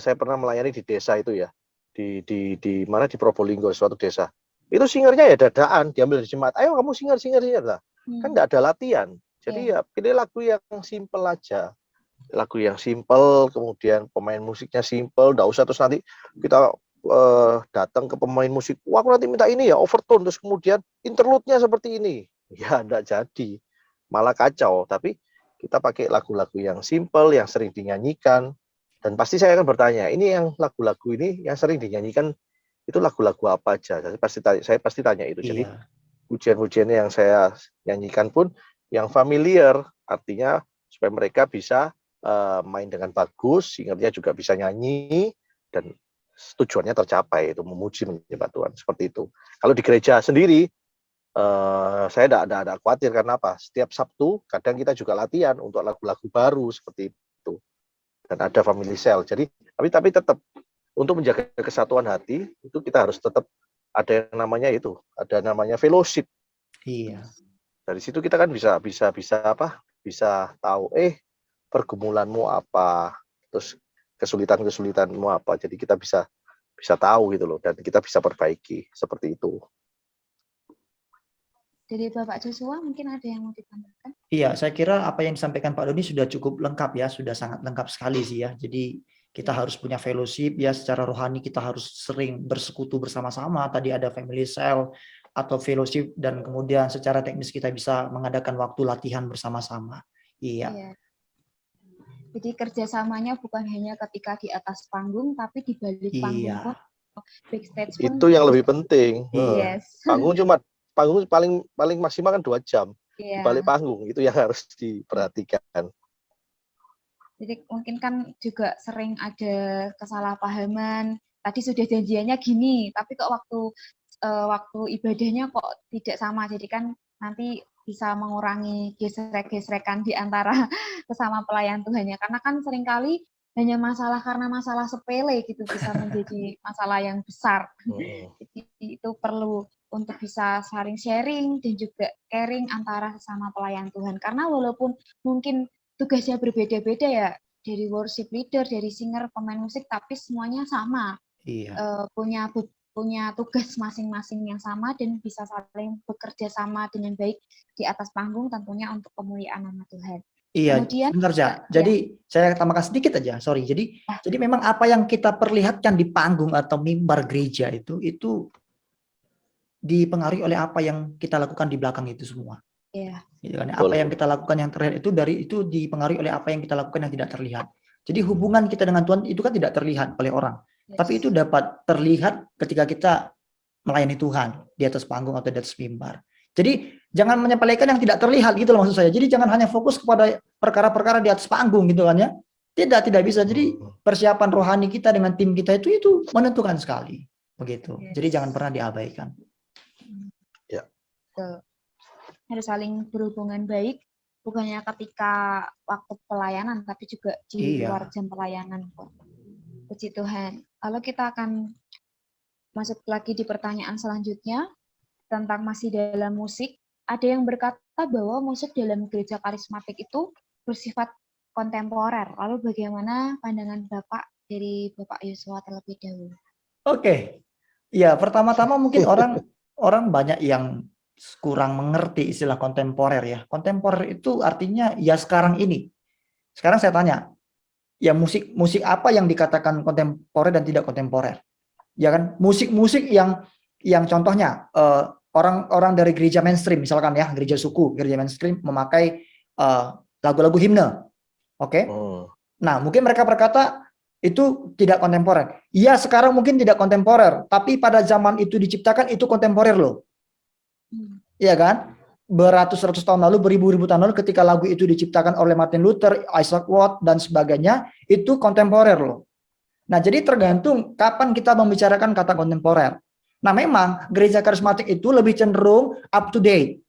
saya pernah melayani di desa itu ya, di mana, di Probolinggo, suatu desa. Itu singernya ya dadaan, diambil dari jemaat. Ayo kamu singer lah. Kan enggak ada latihan. Jadi ya pilih lagu yang simpel aja. Lagu yang simpel, kemudian pemain musiknya simpel, enggak usah terus nanti kita datang ke pemain musik, wah aku nanti minta ini ya overtone, terus kemudian interlude-nya seperti ini. Ya enggak jadi. Malah kacau. Tapi kita pakai lagu-lagu yang simpel, yang sering dinyanyikan. Dan pasti saya akan bertanya, ini yang lagu-lagu ini yang sering dinyanyikan itu lagu-lagu apa aja? Saya pasti tanya itu. Jadi pujian-pujiannya yang saya nyanyikan pun yang familiar, artinya supaya mereka bisa main dengan bagus, singernya juga bisa nyanyi, dan tujuannya tercapai, itu memuji menyembah Tuhan, seperti itu. Kalau di gereja sendiri, saya tidak ada khawatir, karena apa? Setiap Sabtu kadang kita juga latihan untuk lagu-lagu baru, seperti itu. Dan ada family cell. Jadi tapi tetap untuk menjaga kesatuan hati itu kita harus tetap ada yang namanya ada namanya fellowship. Iya. Dari situ kita kan bisa tahu pergumulanmu apa, terus kesulitanmu apa. Jadi kita bisa tahu gitu loh, dan kita bisa perbaiki, seperti itu. Dari Bapak Joshua mungkin ada yang mau ditambahkan? Iya, saya kira apa yang disampaikan Pak Doni sudah cukup lengkap ya, sudah sangat lengkap sekali sih ya. Jadi kita harus punya fellowship ya, secara rohani kita harus sering bersekutu bersama-sama. Tadi ada family cell atau fellowship, dan kemudian secara teknis kita bisa mengadakan waktu latihan bersama-sama. Iya. Jadi kerjasamanya bukan hanya ketika di atas panggung, tapi di balik panggung pun backstage pun Itu yang lebih penting. Iya. yes. Panggung paling maksimal kan 2 jam. Di Iya. balik panggung itu yang harus diperhatikan. Jadi mungkin kan juga sering ada kesalahpahaman. Tadi sudah janjiannya gini, tapi kok waktu ibadahnya kok tidak sama. Jadi kan nanti bisa mengurangi gesrek-gesrekan di antara sesama pelayan Tuhannya. Karena kan seringkali hanya karena masalah sepele gitu bisa menjadi masalah yang besar. Jadi itu perlu untuk bisa saling sharing dan juga caring antara sesama pelayan Tuhan. Karena walaupun mungkin tugasnya berbeda-beda ya, dari worship leader, dari singer, pemain musik, tapi semuanya sama. Iya. Punya tugas masing-masing yang sama dan bisa saling bekerja sama dengan baik di atas panggung tentunya untuk kemuliaan nama Tuhan. Iya, Kemudian sebentar ya. Jadi saya tambahkan sedikit aja, sorry. Jadi memang apa yang kita perlihatkan di panggung atau mimbar gereja itu dipengaruhi oleh apa yang kita lakukan di belakang itu semua. Iya. Gitu kan? Apa yang kita lakukan yang terlihat itu dipengaruhi oleh apa yang kita lakukan yang tidak terlihat. Jadi hubungan kita dengan Tuhan itu kan tidak terlihat oleh orang. Yes. Tapi itu dapat terlihat ketika kita melayani Tuhan di atas panggung atau di atas mimbar. Jadi jangan menyepelekan yang tidak terlihat gitu loh maksud saya. Jadi jangan hanya fokus kepada perkara-perkara di atas panggung gitu kan ya. Tidak bisa. Jadi persiapan rohani kita dengan tim kita itu menentukan sekali. Begitu. Yes. Jadi jangan pernah diabaikan. Ya. Harus saling berhubungan baik, bukannya ketika waktu pelayanan, tapi juga di luar jam pelayanan. Puji Tuhan. Lalu kita akan masuk lagi di pertanyaan selanjutnya tentang masih dalam musik. Ada yang berkata bahwa musik dalam gereja karismatik itu bersifat kontemporer. Lalu bagaimana pandangan Bapak dari Bapak Yosua terlebih dahulu? Oke. Ya, pertama-tama mungkin orang banyak yang kurang mengerti istilah kontemporer ya. Kontemporer itu artinya ya sekarang ini. Sekarang saya tanya, ya musik apa yang dikatakan kontemporer dan tidak kontemporer? Ya kan, musik-musik yang contohnya orang dari gereja mainstream misalkan ya, gereja suku, gereja mainstream memakai lagu-lagu himne. Oke? Nah, mungkin mereka berkata itu tidak kontemporer. Iya, sekarang mungkin tidak kontemporer, tapi pada zaman itu diciptakan itu kontemporer loh. Iya kan? Beratus-ratus tahun lalu, beribu-ribu tahun lalu ketika lagu itu diciptakan oleh Martin Luther, Isaac Watts dan sebagainya, itu kontemporer loh. Nah, jadi tergantung kapan kita membicarakan kata kontemporer. Nah, memang gereja karismatik itu lebih cenderung up to date.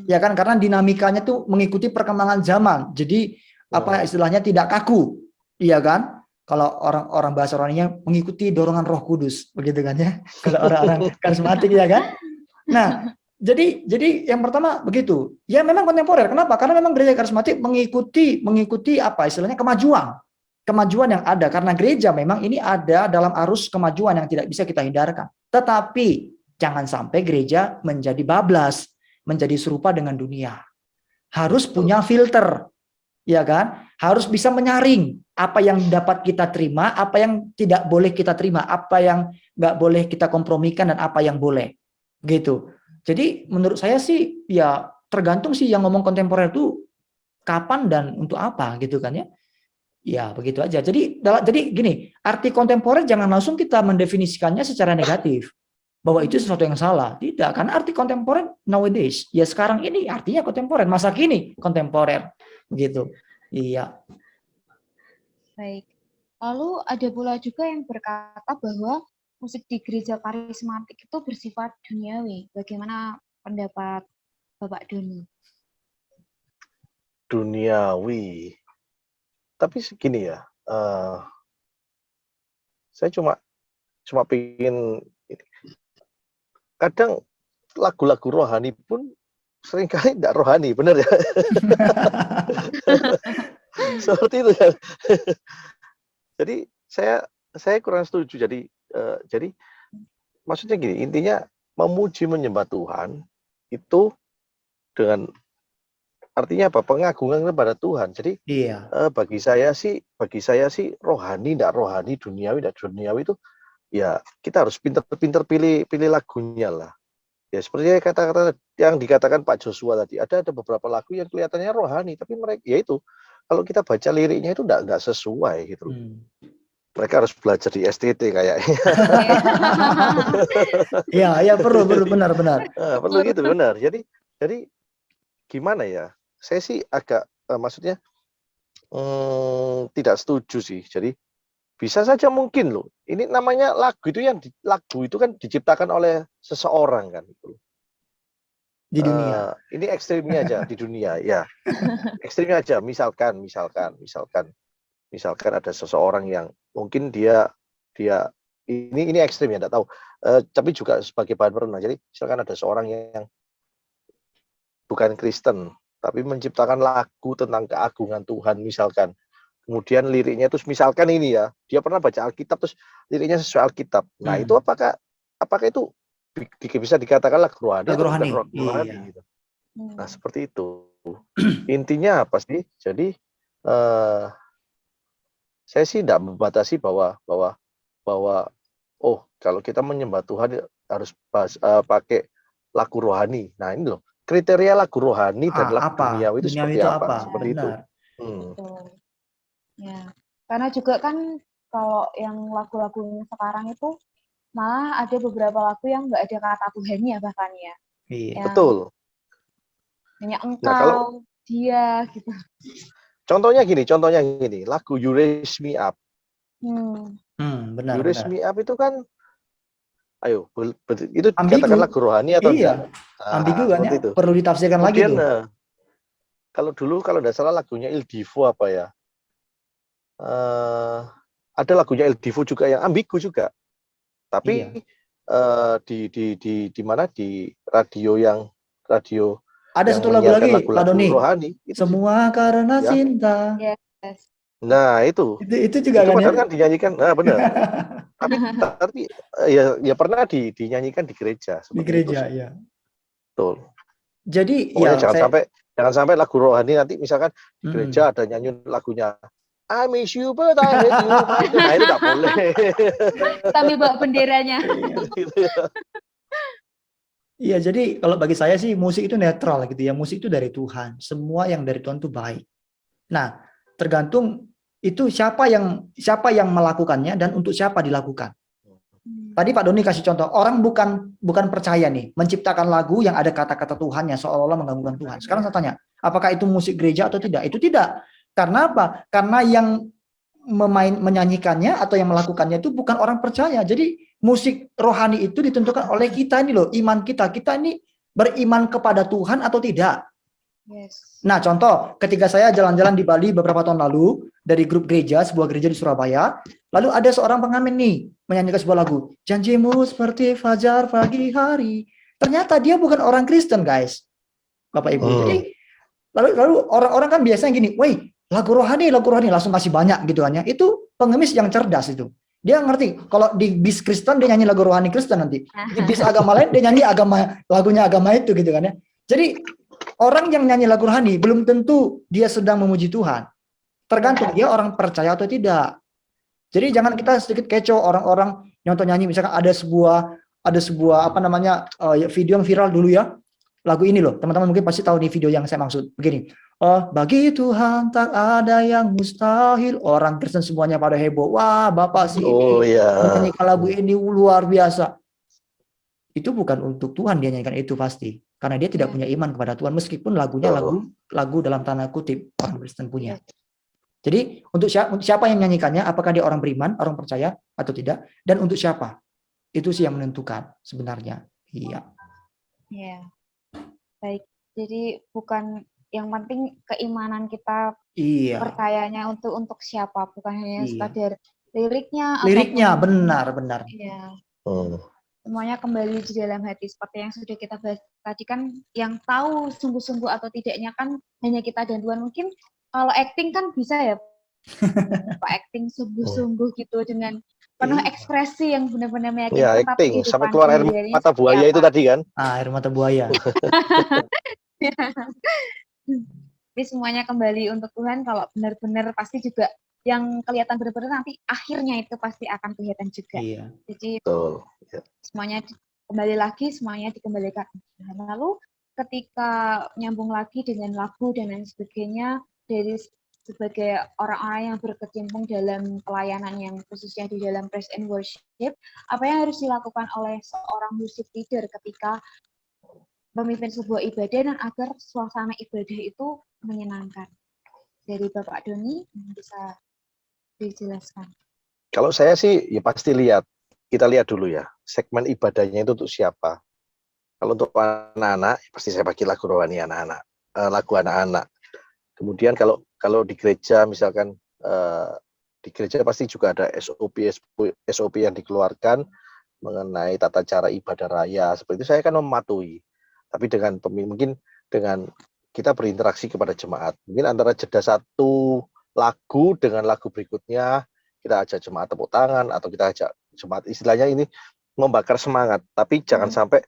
Ya kan, karena dinamikanya tuh mengikuti perkembangan zaman. Jadi apa istilahnya tidak kaku. Iya kan? Kalau orang bahasa orangnya mengikuti dorongan Roh Kudus, begitu kan ya? Kalau orang-orang karismatik ya kan? Nah, jadi yang pertama begitu. Ya memang kontemporer. Kenapa? Karena memang gereja karismatik mengikuti apa istilahnya kemajuan yang ada, karena gereja memang ini ada dalam arus kemajuan yang tidak bisa kita hindarkan. Tetapi jangan sampai gereja menjadi bablas, menjadi serupa dengan dunia. Harus punya filter, ya kan? Harus bisa menyaring apa yang dapat kita terima, apa yang tidak boleh kita terima, apa yang nggak boleh kita kompromikan dan apa yang boleh, gitu. Jadi menurut saya sih ya tergantung sih yang ngomong kontemporer itu kapan dan untuk apa, gitu kan ya? Ya, begitu aja. Jadi gini, arti kontemporer jangan langsung kita mendefinisikannya secara negatif bahwa itu sesuatu yang salah. Tidak, karena arti kontemporer nowadays, ya sekarang ini artinya kontemporer, masa kini kontemporer. Begitu. Iya. Baik. Lalu ada pula juga yang berkata bahwa musik di gereja karismatik itu bersifat duniawi. Bagaimana pendapat Bapak Doni? Duniawi. Tapi segini ya, saya cuma pengen, kadang lagu-lagu rohani pun seringkali tidak rohani, benar ya? Seperti itu ya. Jadi saya kurang setuju. Jadi maksudnya gini, intinya memuji menyembah Tuhan itu dengan artinya apa? Pengagungan kepada Tuhan. Jadi bagi saya sih rohani, tidak rohani, duniawi, tidak duniawi itu ya kita harus pintar-pintar pilih lagunya lah. Ya seperti kata-kata yang dikatakan Pak Joshua tadi, ada beberapa lagu yang kelihatannya rohani, tapi mereka ya itu kalau kita baca liriknya itu tidak sesuai gitu. mereka harus belajar di STT kayaknya. Iya, perlu benar. Perlu gitu, benar. Jadi gimana ya? Saya sih agak maksudnya tidak setuju sih. Jadi bisa saja mungkin loh. Ini namanya lagu itu kan diciptakan oleh seseorang kan. Di dunia. Ini ekstrimnya aja di dunia ya. Ekstrimnya aja. Misalkan ada seseorang yang mungkin dia ini ekstrim ya, enggak tahu. Tapi juga sebagai bahan perenang. Jadi misalkan ada seorang yang bukan Kristen, tapi menciptakan lagu tentang keagungan Tuhan misalkan. Kemudian liriknya itu misalkan ini ya, dia pernah baca Alkitab terus liriknya sesuai Alkitab. Nah, itu apakah itu bisa dikatakan lagu rohani atau bukan lagu rohani gitu. Nah, seperti itu. Intinya apa sih? Jadi saya sih tidak membatasi bahwa kalau kita menyembah Tuhan harus pakai lagu rohani. Nah, ini loh kriteria lagu rohani dan lagu duniawi itu seperti apa? Seperti itu. Ya, karena juga kan kalau yang lagu-lagu sekarang itu malah ada beberapa lagu yang nggak ada kata Tuhannya bahkan ya. Iya. Betul. Hanya engkau, dia gitu. Contohnya gini, lagu You Raise Me Up. Benar. You Raise Me Up itu kan, ayo, itu dikatakan lagu rohani atau enggak? Ambigu kan ya, itu perlu ditafsirkan kemudian, lagi tuh. Kalau dulu, kalau tidak salah lagunya Il Divo apa ya? Ada lagunya Il Divo juga yang ambigu juga. Tapi di mana di radio ada satu lagu lagi, Pak Doni. Rohani, Semua karena cinta. Yes. Nah, itu juga itu kan, kan dinyanyikan, benar. tapi ya pernah dinyanyikan di gereja. Di gereja, ya. Betul. Jadi pokoknya jangan sampai lagu rohani nanti misalkan di gereja ada nyanyi lagunya I miss you but I hate you. Nah, itu nggak boleh. Tapi bawa benderanya. Iya, jadi kalau bagi saya sih musik itu netral gitu ya. Musik itu dari Tuhan. Semua yang dari Tuhan itu baik. Nah, tergantung itu siapa yang melakukannya dan untuk siapa dilakukan. Tadi Pak Doni kasih contoh, orang bukan percaya nih, menciptakan lagu yang ada kata-kata Tuhan yang seolah-olah mengganggukan Tuhan. Sekarang saya tanya, apakah itu musik gereja atau tidak? Itu tidak. Karena apa? Karena yang menyanyikannya atau yang melakukannya itu bukan orang percaya. Jadi musik rohani itu ditentukan oleh kita ini loh, iman kita. Kita ini beriman kepada Tuhan atau tidak. Yes. Nah, contoh, ketika saya jalan-jalan di Bali beberapa tahun lalu, dari grup gereja, sebuah gereja di Surabaya, lalu ada seorang pengamen nih, menyanyikan sebuah lagu, janjimu seperti fajar pagi hari. Ternyata dia bukan orang Kristen, guys. Bapak Ibu. Jadi, lalu orang-orang kan biasanya gini, woi, lagu rohani, langsung kasih banyak gitu kan ya. Itu pengemis yang cerdas itu. Dia ngerti, kalau di bis Kristen dia nyanyi lagu rohani Kristen nanti. Di bis agama lain dia nyanyi lagunya agama itu gitu kan ya. Jadi orang yang nyanyi lagu rohani belum tentu dia sedang memuji Tuhan. Tergantung dia orang percaya atau tidak. Jadi jangan kita sedikit kecoh orang-orang nyontoh nyanyi, misalkan ada sebuah apa namanya video yang viral dulu ya. Lagu ini loh, teman-teman mungkin pasti tahu nih video yang saya maksud. Begini, bagi Tuhan tak ada yang mustahil. Orang Kristen semuanya pada heboh. Wah, Bapak sih menyanyikan lagu ini luar biasa. Itu bukan untuk Tuhan dia nyanyikan itu pasti. Karena dia tidak punya iman kepada Tuhan. Meskipun lagunya lagu dalam tanda kutip orang Kristen punya. Jadi untuk siapa yang menyanyikannya, apakah dia orang beriman, orang percaya atau tidak, dan untuk siapa? Itu sih yang menentukan sebenarnya. Iya. Baik. Jadi bukan yang penting keimanan kita, percayanya untuk siapa, bukan hanya sekadar liriknya. Liriknya benar. Iya. Semuanya kembali di dalam hati, seperti yang sudah kita bahas tadi kan, yang tahu sungguh-sungguh atau tidaknya kan hanya kita dan Tuhan. Mungkin kalau acting kan bisa ya, Pak, acting sungguh-sungguh gitu dengan penuh ekspresi yang benar-benar meyakinkan. Iya, acting sampai keluar air mata buaya itu tadi kan? Air mata buaya. Tapi semuanya kembali untuk Tuhan. Kalau benar-benar pasti juga yang kelihatan benar-benar nanti akhirnya itu pasti akan kelihatan juga. Iya. Jadi semuanya kembali lagi, semuanya dikembalikan. Lalu ketika nyambung lagi dengan lagu dan lain sebagainya, dari sebagai orang-orang yang berkecimpung dalam pelayanan yang khususnya di dalam praise and worship, apa yang harus dilakukan oleh seorang worship leader ketika memimpin sebuah ibadah dan agar suasana ibadah itu menyenangkan? Dari Bapak Doni bisa dijelaskan. Kalau saya sih ya pasti kita lihat dulu ya segmen ibadahnya itu untuk siapa. Kalau untuk anak-anak pasti saya pakai lagu rohani anak-anak, lagu anak-anak. Kemudian kalau di gereja misalkan di gereja pasti juga ada SOP yang dikeluarkan mengenai tata cara ibadah raya. Seperti itu saya akan mematuhi. Tapi mungkin dengan kita berinteraksi kepada jemaat. Mungkin antara jeda satu lagu dengan lagu berikutnya kita ajak jemaat tepuk tangan atau kita ajak jemaat istilahnya ini membakar semangat. Tapi jangan sampai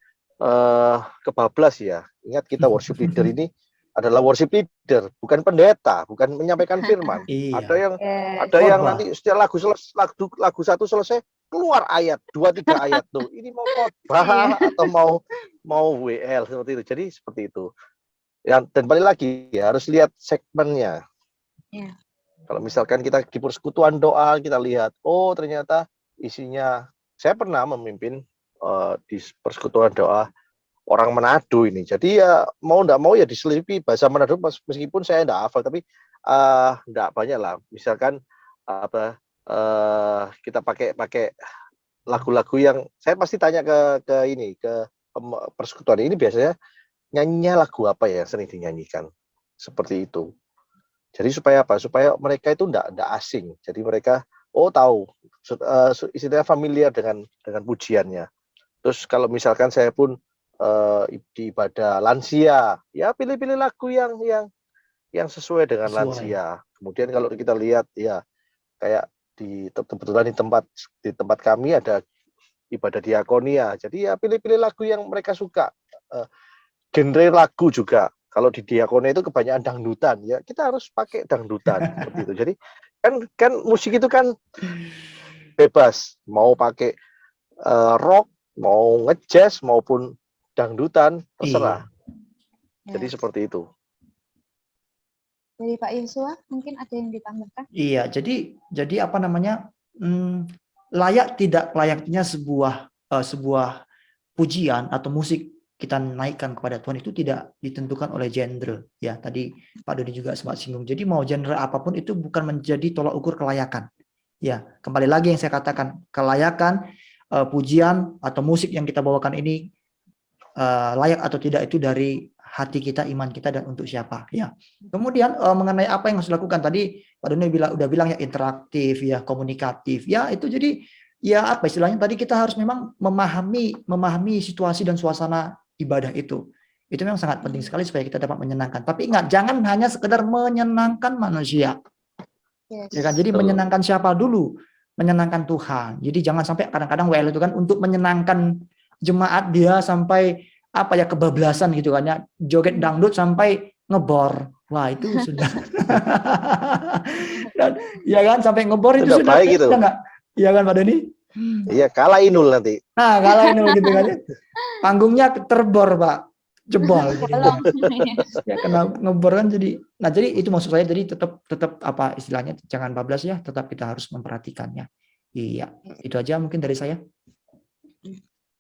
kebablas ya. Ingat kita worship leader ini adalah worship leader, bukan pendeta, bukan menyampaikan firman. Iya. Ada yang nanti setiap lagu satu selesai keluar ayat 2-3 ayat tuh. Ini mau khotbah atau mau WL seperti itu. Jadi seperti itu. Dan balik lagi ya harus lihat segmennya. Yeah. Kalau misalkan kita di persekutuan doa kita lihat, oh ternyata isinya saya pernah memimpin di persekutuan doa orang Manado ini. Jadi ya mau enggak mau ya diselipi bahasa Manado meskipun saya enggak hafal tapi enggak banyak lah. Misalkan kita pakai lagu-lagu yang saya pasti tanya ke persekutuan ini biasanya nyanyinya lagu apa ya yang sering dinyanyikan. Seperti itu. Jadi supaya apa? Supaya mereka itu enggak asing. Jadi mereka tahu istilahnya familiar dengan pujiannya. Terus kalau misalkan saya pun di ibadah lansia, ya pilih-pilih lagu yang sesuai dengan lansia. Kemudian kalau kita lihat ya kayak kebetulan di tempat kami ada ibadah diakonia. Jadi ya pilih-pilih lagu yang mereka suka. Genre lagu juga. Kalau di diakonia itu kebanyakan dangdutan ya, kita harus pakai dangdutan seperti itu. Jadi kan musik itu kan bebas, mau pakai rock, mau ngejazz maupun dangdutan terserah. Iya. Jadi seperti itu. Dari Pak Yosua mungkin ada yang ditambahkan? Iya, jadi apa namanya layak tidak layaknya sebuah pujian atau musik kita naikkan kepada Tuhan itu tidak ditentukan oleh genre ya. Tadi Pak Dodi juga sempat singgung. Jadi mau genre apapun itu bukan menjadi tolak ukur kelayakan. Ya, kembali lagi yang saya katakan, kelayakan pujian atau musik yang kita bawakan ini layak atau tidak itu dari hati kita, iman kita, dan untuk siapa ya. Kemudian mengenai apa yang harus dilakukan tadi Pak Doni udah bilang ya interaktif ya, komunikatif ya, itu jadi ya apa istilahnya tadi kita harus memang memahami situasi dan suasana ibadah itu memang sangat penting sekali supaya kita dapat menyenangkan. Tapi ingat, jangan hanya sekedar menyenangkan manusia. Yes. Ya kan, jadi menyenangkan siapa dulu? Menyenangkan Tuhan. Jadi jangan sampai kadang-kadang WL itu kan untuk menyenangkan jemaat dia sampai apa ya kebablasan gitu kan ya, joget dangdut sampai ngebor. Wah, itu sudah dan ya kan sampai ngebor itu sudah baik gitu. Enggak? Iya kan Pak Doni? Iya, kalah Inul nanti. Nah, kalah Inul gitu kan ya. Panggungnya terbor, Pak. Jebol jadinya. Ya kena ngebor kan jadi. Nah, jadi itu maksud saya, jadi tetap apa istilahnya, jangan bablas ya, tetap kita harus memperhatikannya. Iya, itu aja mungkin dari saya.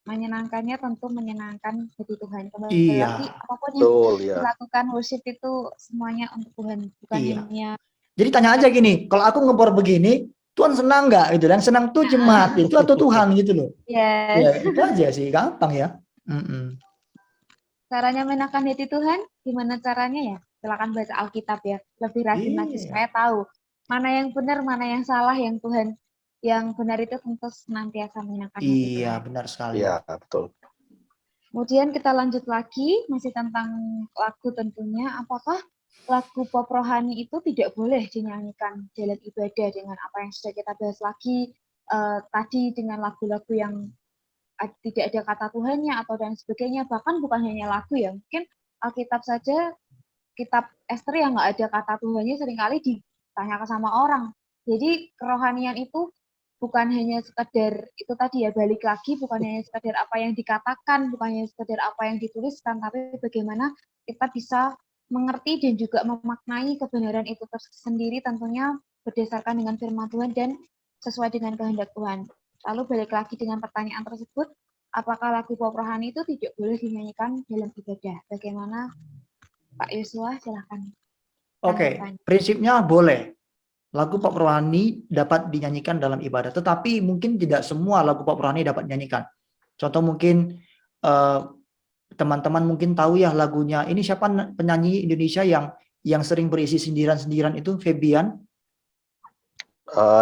Menyenangkannya tentu menyenangkan hati Tuhan. Kembali Iya. lagi apapun yang dilakukan worship itu semuanya untuk Tuhan, bukan hanya. Jadi tanya aja gini, kalau aku ngebor begini, Tuhan senang nggak gitu? Dan senang tuh jemaat itu atau Tuhan gitu loh? Yes. Ya itu aja sih, gampang ya. Caranya menyenangkan hati Tuhan, gimana caranya ya? Silakan baca Alkitab ya, lebih rajin lagi supaya tahu mana yang benar, mana yang salah, yang Tuhan, yang benar itu tentu senantiasa menyenangkan hati Tuhan. Iya, benar sekali. Iya, betul. Kemudian kita lanjut lagi, masih tentang lagu tentunya. Apakah lagu pop rohani itu tidak boleh dinyanyikan dalam ibadah dengan apa yang sudah kita bahas lagi tadi, dengan lagu-lagu yang tidak ada kata Tuhannya atau dan sebagainya. Bahkan bukan hanya lagu ya, mungkin Alkitab saja, kitab Ester yang nggak ada kata Tuhannya seringkali ditanyakan sama orang. Jadi kerohanian itu bukan hanya sekedar itu tadi ya, balik lagi, bukan hanya sekedar apa yang dikatakan, bukan hanya sekedar apa yang dituliskan, tapi bagaimana kita bisa mengerti dan juga memaknai kebenaran itu tersendiri tentunya berdasarkan dengan firman Tuhan dan sesuai dengan kehendak Tuhan. Lalu balik lagi dengan pertanyaan tersebut, apakah lagu pop rohani itu tidak boleh dinyanyikan dalam ibadah? Bagaimana Pak Yosua? Silahkan. Oke, prinsipnya boleh. Lagu pop rohani dapat dinyanyikan dalam ibadah, tetapi mungkin tidak semua lagu pop rohani dapat dinyanyikan. Contoh mungkin teman-teman mungkin tahu ya lagunya, ini siapa penyanyi Indonesia yang sering berisi sindiran-sindiran itu, Febian.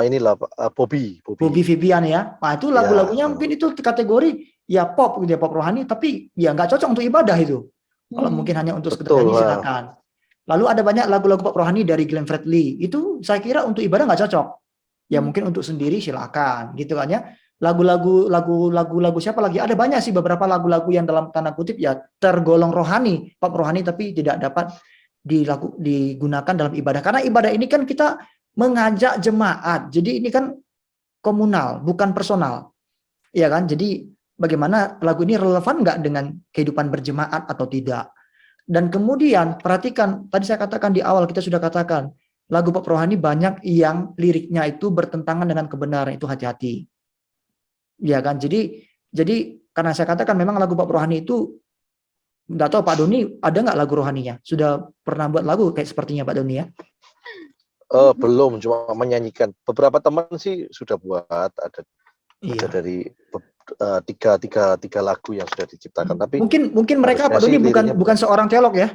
Inilah Bobby Febian ya. Nah itu lagu-lagunya mungkin itu kategori ya pop gitu ya, pop rohani, tapi ya nggak cocok untuk ibadah itu. Kalau mungkin hanya untuk sekedar nyanyi silakan. Lalu ada banyak lagu-lagu pop rohani dari Glenn Fredly. Itu saya kira untuk ibadah nggak cocok. Ya mungkin untuk sendiri silakan, gitu kan ya. Lagu-lagu siapa lagi? Ada banyak sih beberapa lagu-lagu yang dalam tanda kutip ya tergolong rohani, pop rohani, tapi tidak dapat digunakan dalam ibadah. Karena ibadah ini kan kita mengajak jemaat. Jadi ini kan komunal, bukan personal. Iya kan? Jadi bagaimana lagu ini relevan nggak dengan kehidupan berjemaat atau tidak? Dan kemudian perhatikan, tadi saya katakan di awal, kita sudah katakan, lagu pop rohani banyak yang liriknya itu bertentangan dengan kebenaran, itu hati-hati. Ya kan, jadi karena saya katakan memang lagu pop rohani itu, nggak tahu Pak Doni ada nggak lagu rohaninya? Sudah pernah buat lagu kayak sepertinya Pak Doni ya? Belum, cuma menyanyikan. Beberapa teman sih sudah buat, ada dari tiga lagu yang sudah diciptakan. Tapi mungkin mereka Pak Doni bukan seorang teolog ya?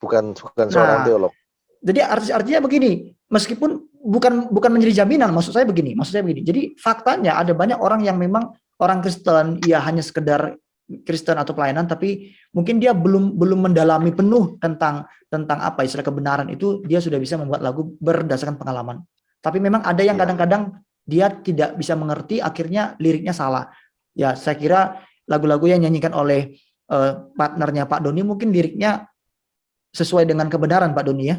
Bukan seorang teolog. Jadi artinya begini, meskipun bukan menjadi jaminan, maksud saya begini. Jadi faktanya ada banyak orang yang memang orang Kristen, ya hanya sekedar Kristen atau pelayanan, tapi mungkin dia belum mendalami penuh tentang apa istilah kebenaran itu, dia sudah bisa membuat lagu berdasarkan pengalaman. Tapi memang ada yang kadang-kadang dia tidak bisa mengerti, akhirnya liriknya salah. Ya saya kira lagu-lagu yang nyanyikan oleh partnernya Pak Doni mungkin liriknya sesuai dengan kebenaran Pak Doni ya.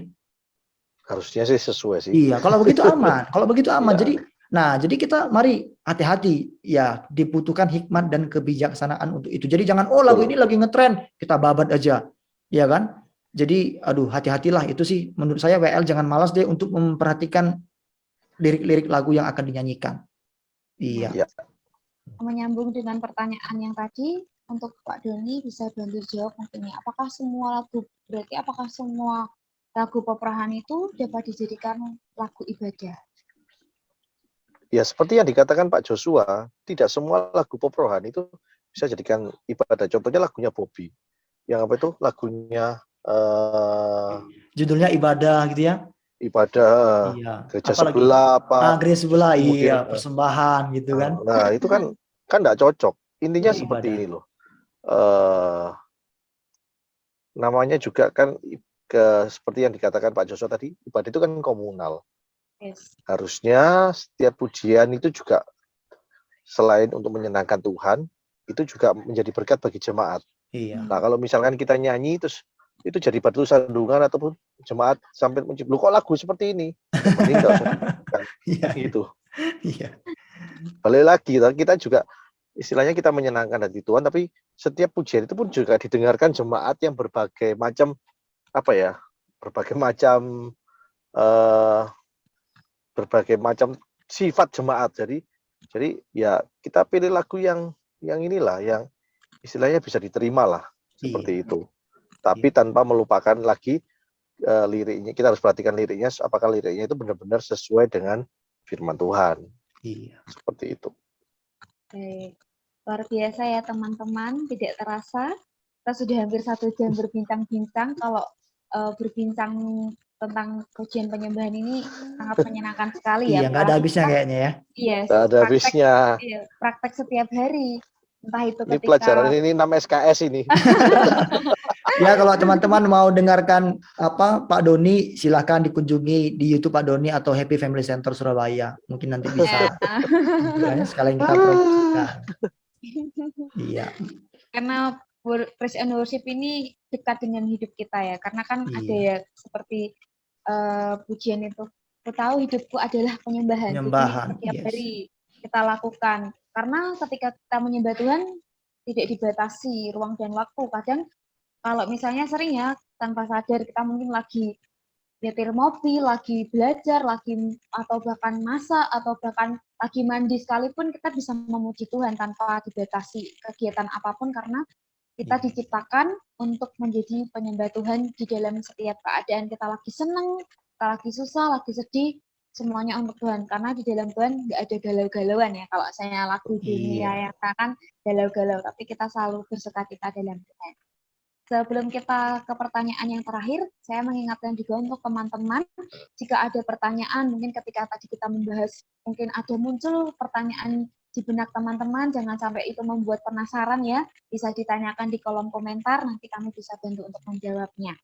Harusnya sih sesuai sih. Iya, kalau begitu aman. Ya. Jadi kita mari hati-hati ya, dibutuhkan hikmat dan kebijaksanaan untuk itu. Jadi jangan lagu ini lagi ngetren, kita babat aja. Ya kan? Jadi hati-hatilah, itu sih menurut saya WL jangan malas deh untuk memperhatikan lirik-lirik lagu yang akan dinyanyikan. Iya. Ya. Menyambung dengan pertanyaan yang tadi, untuk Pak Doni bisa bantu jawab mungkin ya. Apakah semua lagu pop rohani itu dapat dijadikan lagu ibadah? Ya seperti yang dikatakan Pak Joshua, tidak semua lagu pop rohani itu bisa jadikan ibadah. Contohnya lagunya Bobby, yang apa itu lagunya judulnya ibadah gitu ya? Ibadah, iya. Gereja sebelah gereja sebelah, iya, persembahan gitu kan? Nah itu kan nggak cocok. Intinya seperti ini loh. Namanya juga kan seperti yang dikatakan Pak Joshua tadi, ibadah itu kan komunal. Yes. Harusnya setiap pujian itu juga selain untuk menyenangkan Tuhan, itu juga menjadi berkat bagi jemaat. Iya. Nah kalau misalkan kita nyanyi terus itu jadi batu sandungan ataupun jemaat sampai menciplu kok lagu seperti ini, mending nggak usah gitu. Iya. Balik lagi kita juga istilahnya kita menyenangkan hati Tuhan, tapi setiap pujian itu pun juga didengarkan jemaat yang berbagai macam sifat jemaat. Jadi ya kita pilih lagu yang inilah yang istilahnya bisa diterima lah seperti itu. Tapi tanpa melupakan lagi liriknya. Kita harus perhatikan liriknya, apakah liriknya itu benar-benar sesuai dengan firman Tuhan. Iya. Seperti itu. Baik. Luar biasa ya teman-teman, tidak terasa kita sudah hampir 1 jam berbincang-bincang. Kalau berbincang tentang pujian penyembahan ini sangat menyenangkan sekali ya. Iya, nggak ada habisnya kayaknya ya. Iya, nggak ada habisnya. Praktek setiap hari. Entah itu ini pelajaran ini 6 SKS ini. Ya kalau teman-teman mau dengarkan Pak Doni, silahkan dikunjungi di YouTube Pak Doni atau Happy Family Center Surabaya. Mungkin nanti bisa. Sekalian kita promosikan. Iya. Karena praise and worship ini dekat dengan hidup kita ya. Karena kan ada ya seperti pujian itu. Aku tahu hidupku adalah penyembahan. Jadi setiap hari kita lakukan. Karena ketika kita menyembah Tuhan tidak dibatasi ruang dan waktu. Kadang kalau misalnya sering ya tanpa sadar kita mungkin lagi nyetir mobil, lagi belajar, atau bahkan masak, atau bahkan lagi mandi sekalipun kita bisa memuji Tuhan tanpa dibatasi kegiatan apapun karena kita diciptakan untuk menjadi penyembah Tuhan di dalam setiap keadaan. Kita lagi seneng, kita lagi susah, lagi sedih, semuanya untuk Tuhan. Karena di dalam Tuhan nggak ada galau-galauan ya. Kalau saya lagu dunia yang kan galau-galau, tapi kita selalu bersukacita dalam Tuhan. Sebelum kita ke pertanyaan yang terakhir, saya mengingatkan juga untuk teman-teman, jika ada pertanyaan, mungkin ketika tadi kita membahas, mungkin ada muncul pertanyaan di benak teman-teman, jangan sampai itu membuat penasaran ya, bisa ditanyakan di kolom komentar, nanti kami bisa bantu untuk menjawabnya.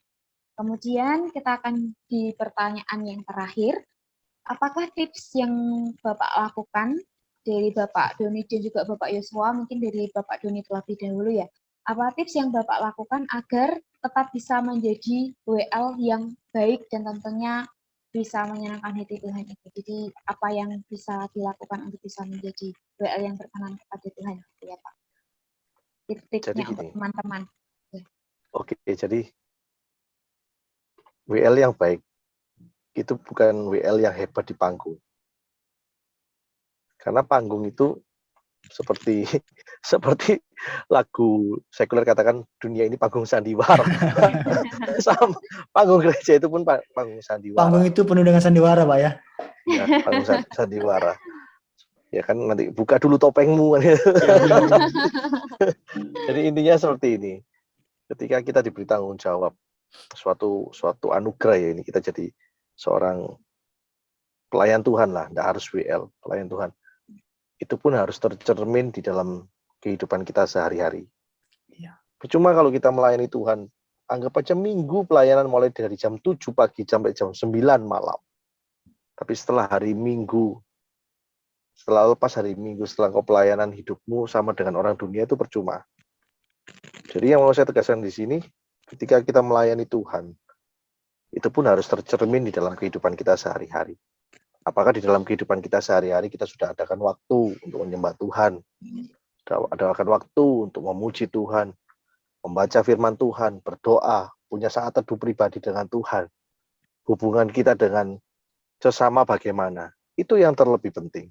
Kemudian kita akan di pertanyaan yang terakhir, apakah tips yang Bapak lakukan dari Bapak Doni dan juga Bapak Yosua, mungkin dari Bapak Doni terlebih dahulu ya, apa tips yang Bapak lakukan agar tetap bisa menjadi WL yang baik dan tentunya bisa menyenangkan hati Tuhan itu. Jadi apa yang bisa dilakukan untuk bisa menjadi WL yang berkenan kepada Tuhan gitu ya Pak. Jadi Tipsnya untuk gini, teman-teman. oke, jadi WL yang baik itu bukan WL yang hebat di panggung. Karena panggung itu seperti seperti lagu sekuler katakan dunia ini panggung sandiwara. Sama panggung gereja itu pun panggung sandiwara. Panggung itu penuh dengan sandiwara, Pak ya. Ya, panggung sandiwara. Ya kan nanti buka dulu topengmu kan. Jadi intinya seperti ini. Ketika kita diberi tanggung jawab suatu anugerah ya ini, kita jadi seorang pelayan Tuhan lah, enggak harus WL, pelayan Tuhan. Itu pun harus tercermin di dalam kehidupan kita sehari-hari. Iya. Percuma kalau kita melayani Tuhan, anggap aja minggu pelayanan mulai dari jam 7 pagi sampai jam 9 malam. Tapi setelah hari Minggu, setelah lepas hari Minggu, setelah kau pelayanan hidupmu sama dengan orang dunia itu percuma. Jadi yang mau saya tegaskan di sini, ketika kita melayani Tuhan, itu pun harus tercermin di dalam kehidupan kita sehari-hari. Apakah di dalam kehidupan kita sehari-hari kita sudah adakan waktu untuk menyembah Tuhan, adakan waktu untuk memuji Tuhan, membaca firman Tuhan, berdoa, punya saat teduh pribadi dengan Tuhan, hubungan kita dengan sesama bagaimana, itu yang terlebih penting.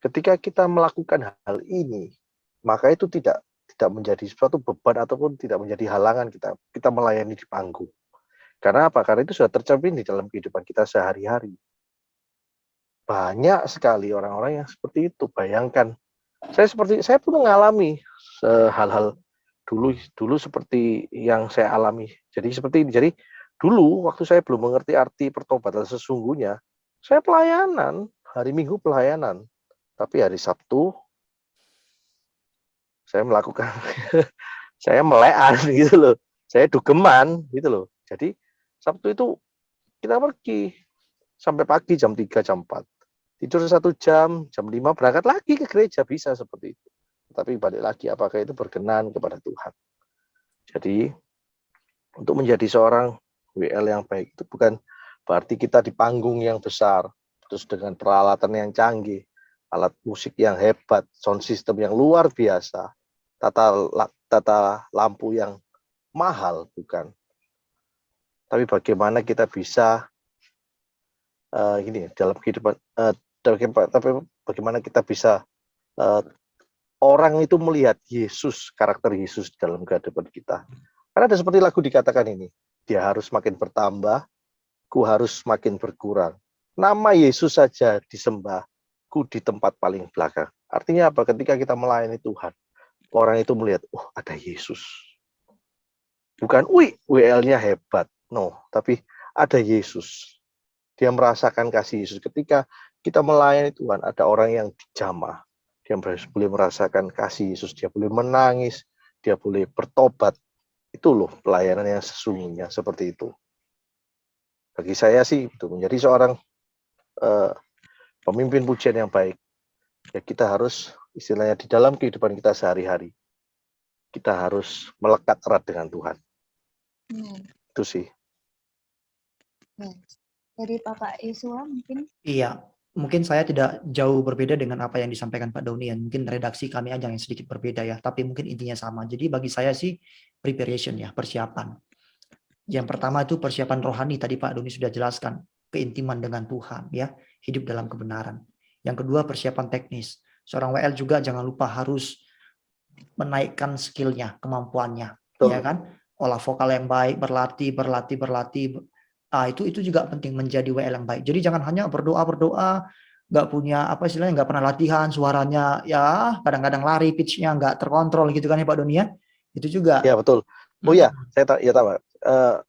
Ketika kita melakukan hal ini, maka itu tidak menjadi suatu beban ataupun tidak menjadi halangan kita melayani di panggung. Karena apa? Karena itu sudah tercermin di dalam kehidupan kita sehari-hari. Banyak sekali orang-orang yang seperti itu. Bayangkan, saya pun mengalami hal-hal dulu seperti yang saya alami. Jadi seperti ini. Jadi dulu waktu saya belum mengerti arti pertobatan sesungguhnya, saya pelayanan, hari Minggu pelayanan. Tapi hari Sabtu saya melakukan saya melean gitu loh. Saya dugeman gitu loh. Jadi Sabtu itu kita pergi sampai pagi jam 3, jam 4. Tidur 1 jam, jam 5 berangkat lagi ke gereja, bisa seperti itu. Tapi balik lagi, apakah itu berkenan kepada Tuhan? Jadi, untuk menjadi seorang WL yang baik itu bukan berarti kita di panggung yang besar, terus dengan peralatan yang canggih, alat musik yang hebat, sound system yang luar biasa, tata lampu yang mahal, bukan. Tapi bagaimana kita bisa dalam kehidupan, tapi bagaimana kita bisa orang itu melihat Yesus, karakter Yesus dalam kehidupan kita. Karena ada seperti lagu dikatakan ini, dia harus makin bertambah, ku harus makin berkurang. Nama Yesus saja disembah, ku di tempat paling belakang. Artinya apa? Ketika kita melayani Tuhan, orang itu melihat, oh ada Yesus. Bukan, WL-nya hebat. No, tapi ada Yesus. Dia merasakan kasih Yesus. Ketika kita melayani Tuhan, ada orang yang dijamah. Dia boleh merasakan kasih Yesus. Dia boleh menangis. Dia boleh bertobat. Itu loh pelayanan yang sesungguhnya seperti itu. Bagi saya sih, itu menjadi seorang pemimpin pujian yang baik. Ya kita harus, istilahnya di dalam kehidupan kita sehari-hari, kita harus melekat erat dengan Tuhan. Itu sih. Dari Bapak Yosua mungkin? Iya, mungkin saya tidak jauh berbeda dengan apa yang disampaikan Pak Donian. Mungkin redaksi kami aja yang sedikit berbeda ya, tapi mungkin intinya sama. Jadi bagi saya sih, preparation ya, persiapan. Yang pertama itu persiapan rohani, tadi Pak Doni sudah jelaskan, keintiman dengan Tuhan ya, hidup dalam kebenaran. Yang kedua persiapan teknis. Seorang WL juga jangan lupa harus menaikkan skillnya, kemampuannya, Betul. ya kan? Olah vokal yang baik, berlatih. Itu juga penting menjadi WL yang baik. Jadi jangan hanya berdoa, nggak punya apa istilahnya, nggak pernah latihan, suaranya ya kadang-kadang lari, pitch-nya nggak terkontrol gitu kan ya Pak Doni ya. Itu juga. Ya betul. Oh ya, saya tahu.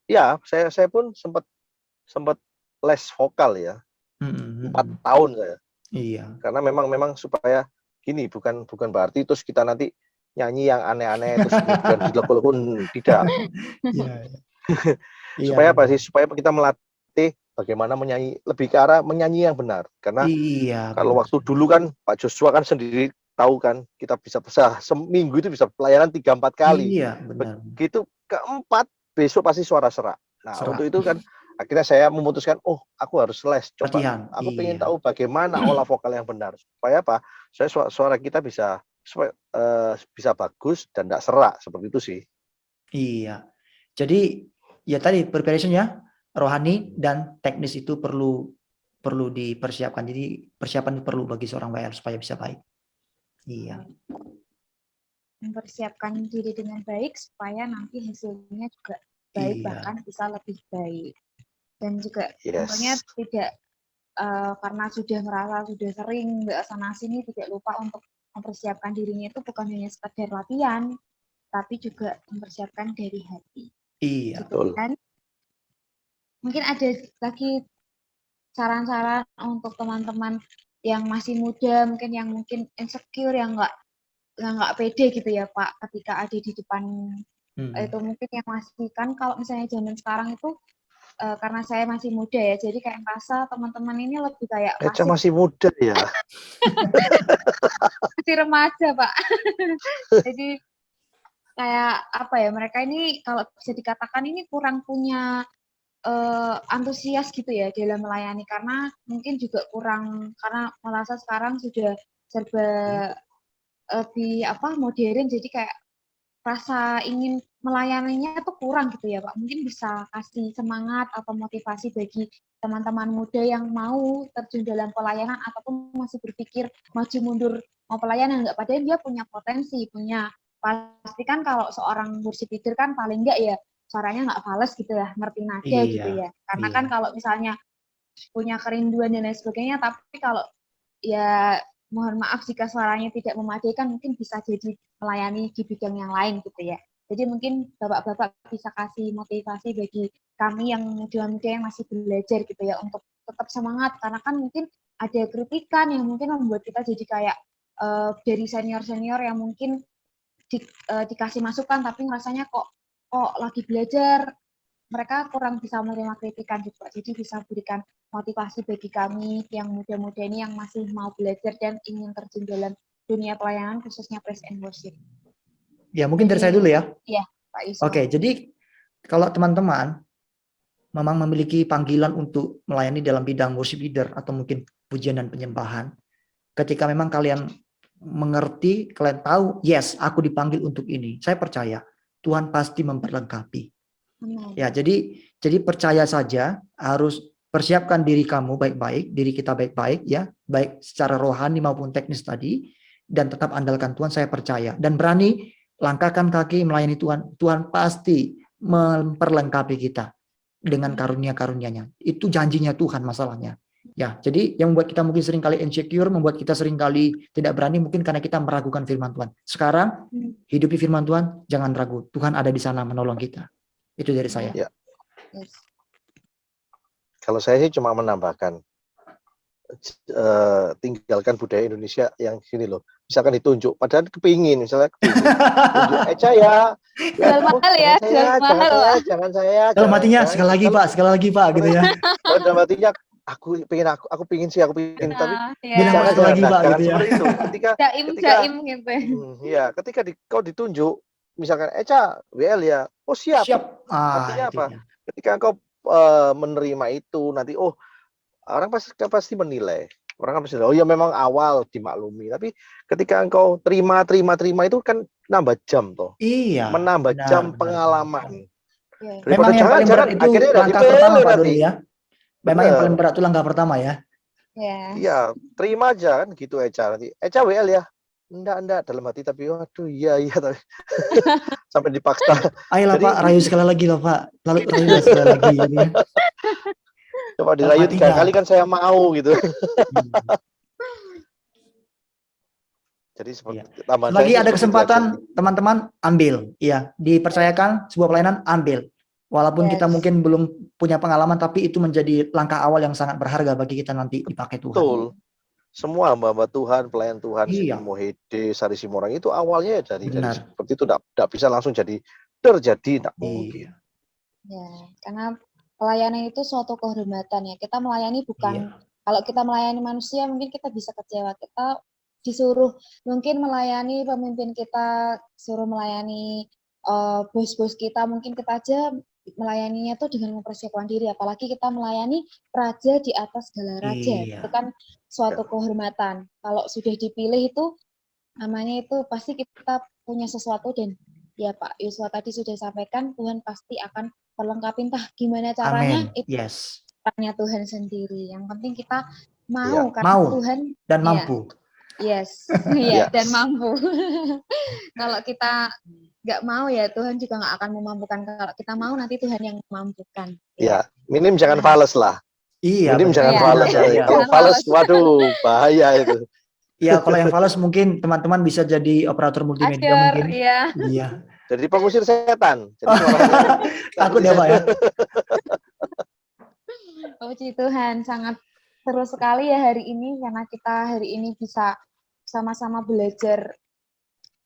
Ya, saya pun sempat les vokal ya. 4 tahun saya. Iya. Karena memang supaya gini, bukan berarti terus kita nanti nyanyi yang aneh-aneh terus kemudian dilekul-lekul, tidak. Supaya apa sih? Supaya kita melatih bagaimana menyanyi, lebih ke arah menyanyi yang benar. Karena kalau waktu dulu kan Pak Joshua kan sendiri tahu kan, kita bisa seminggu itu bisa pelayanan 3-4 kali. Iya, benar. Begitu keempat besok pasti suara serak. Nah, untuk itu kan akhirnya saya memutuskan, aku harus les. Coba latihan. aku ingin tahu bagaimana olah vokal yang benar. Supaya apa? Suara kita bisa bagus dan tidak serak, seperti itu sih. Iya. Jadi ya tadi preparation ya, rohani dan teknis itu perlu dipersiapkan. Jadi persiapan itu perlu bagi seorang WL supaya bisa baik. Iya. Mempersiapkan diri dengan baik supaya nanti hasilnya juga baik, bahkan bisa lebih baik. Dan juga tentunya tidak karena sudah merasa sudah sering nggak sana sini, tidak lupa untuk mempersiapkan dirinya itu bukan hanya sekedar latihan, tapi juga mempersiapkan dari hati. Iya. Gitu kan? Mungkin ada lagi saran-saran untuk teman-teman yang masih muda, mungkin yang insecure, yang nggak pede gitu ya Pak, ketika ada di depan itu, mungkin yang masih kan kalau misalnya zaman sekarang itu karena saya masih muda ya, jadi kayak merasa teman-teman ini lebih kayak masih muda ya. Masih remaja Pak. Jadi kayak apa ya, mereka ini kalau bisa dikatakan ini kurang punya antusias gitu ya dalam melayani, karena mungkin juga kurang, karena merasa sekarang sudah serba lebih modern, jadi kayak rasa ingin melayaninya tuh kurang gitu ya Pak. Mungkin bisa kasih semangat atau motivasi bagi teman-teman muda yang mau terjun dalam pelayanan ataupun masih berpikir maju mundur mau pelayanan enggak, padahal dia punya potensi, pasti kan kalau seorang worship leader kan paling enggak ya suaranya nggak fales gitu ya, ngerti nada gitu ya. Karena kan kalau misalnya punya kerinduan dan lain sebagainya, tapi kalau ya mohon maaf jika suaranya tidak memadai kan mungkin bisa jadi melayani di bidang yang lain gitu ya. Jadi mungkin bapak-bapak bisa kasih motivasi bagi kami yang muda-muda yang masih belajar gitu ya, untuk tetap semangat, karena kan mungkin ada kritikan yang mungkin membuat kita jadi kayak dari senior-senior yang mungkin dikasih masukan tapi rasanya kok lagi belajar, mereka kurang bisa menerima kritikan juga. Jadi bisa berikan motivasi bagi kami yang muda-muda ini yang masih mau belajar dan ingin terjun dalam dunia pelayanan, khususnya praise and worship. Ya, mungkin dari saya dulu ya. Iya, Pak Yusuf. Oke, jadi kalau teman-teman memang memiliki panggilan untuk melayani dalam bidang worship leader atau mungkin pujian dan penyembahan, ketika memang kalian mengerti, kalian tahu, yes, aku dipanggil untuk ini, saya percaya Tuhan pasti memperlengkapi. Ya, jadi percaya saja, harus persiapkan diri kamu baik-baik, diri kita baik-baik ya, baik secara rohani maupun teknis tadi, dan tetap andalkan Tuhan, saya percaya, dan berani langkahkan kaki melayani Tuhan. Tuhan pasti memperlengkapi kita dengan karunia-karunia-Nya. Itu janjinya Tuhan masalahnya. Ya, jadi yang membuat kita mungkin seringkali insecure, membuat kita seringkali tidak berani, mungkin karena kita meragukan firman Tuhan. Sekarang hidupi firman Tuhan, jangan ragu. Tuhan ada di sana menolong kita. Itu dari saya. Ya. Kalau saya sih cuma menambahkan, tinggalkan budaya Indonesia yang sini loh. Misalkan ditunjuk, padahal kepingin, misalnya tunjuk Eca ya. Jangan saya. Dalam hatinya sekali lagi Pak, gitu ya. Dalam hatinya aku pingin, tapi jangan sekali lagi Pak, gitu ya. Seperti itu. Jaim gitu. Ya, ketika kau ditunjuk, misalkan Eca WL ya, oh siap. Artinya apa? Ketika kau menerima itu nanti, orang pasti menilai Orang kan pasti, oh ya memang awal dimaklumi, tapi ketika engkau terima itu kan nambah jam toh, Iya, menambah benar, jam benar, benar. pengalaman. Ya. Memang Daripada yang paling berat jangan itu akhirnya udah langkah pertama, dipilih Pak nanti. Doni ya. Memang yang Bener. paling berat itu langkah pertama ya. Yes. Iya, terima aja kan gitu Eca nanti. Eca WL ya. Enggak dalam hati tapi waduh iya tapi sampai dipaksa. Ayolah Jadi Pak, rayu sekali lagi loh Pak. Lalu rayu sekali lagi gitu ya. coba Dalam dirayu 3 hatinya. kali kan saya mau gitu. Hmm. Jadi seperti Iya. tambahan saya Selagi sih ada seperti itu kesempatan, aja. teman-teman ambil. Iya, dipercayakan sebuah pelayanan ambil. Walaupun kita Yes. mungkin belum punya pengalaman, tapi itu menjadi langkah awal yang sangat berharga bagi kita nanti dipakai Tuhan. Betul. Semua hamba-hamba Tuhan, pelayan Tuhan, Iya. Siti Mohede, Sari Simorang itu awalnya ya dari Benar. seperti itu, tidak bisa langsung jadi terjadi, tidak mungkin. Iya. Ya, karena pelayanan itu suatu kehormatan ya. Kita melayani bukan, Iya. kalau kita melayani manusia mungkin kita bisa kecewa. Kita disuruh mungkin melayani pemimpin kita, suruh melayani bos-bos kita, mungkin kita aja melayaninya tuh dengan mempersiapkan diri. Apalagi kita melayani raja di atas segala raja. Iya. Itu kan suatu kehormatan. Kalau sudah dipilih itu namanya itu pasti kita punya sesuatu, dan ya Pak Yuswa tadi sudah sampaikan, Tuhan pasti akan perlengkapi, entah gimana caranya, Amin. itu Yes. caranya Tuhan sendiri. Yang penting kita mau, Iya. karena Mau Tuhan dan ya, mampu. yes, ya, Yes. dan mampu. Kalau kita nggak mau ya Tuhan juga nggak akan memampukan. Kalau kita mau nanti Tuhan yang memampukan. Ya, minim jangan fales lah. Iya, Minim benar. jangan Iya. fales. Iya. Kalau Jangan fales, fales. waduh bahaya itu. Iya, kalau yang fals mungkin teman-teman bisa jadi operator multimedia Asyur, mungkin. iya. Iya. Jadi pengusir setan. Jadi suaranya Takut ya Pak ya. Puji Tuhan, sangat seru sekali ya hari ini, karena kita hari ini bisa sama-sama belajar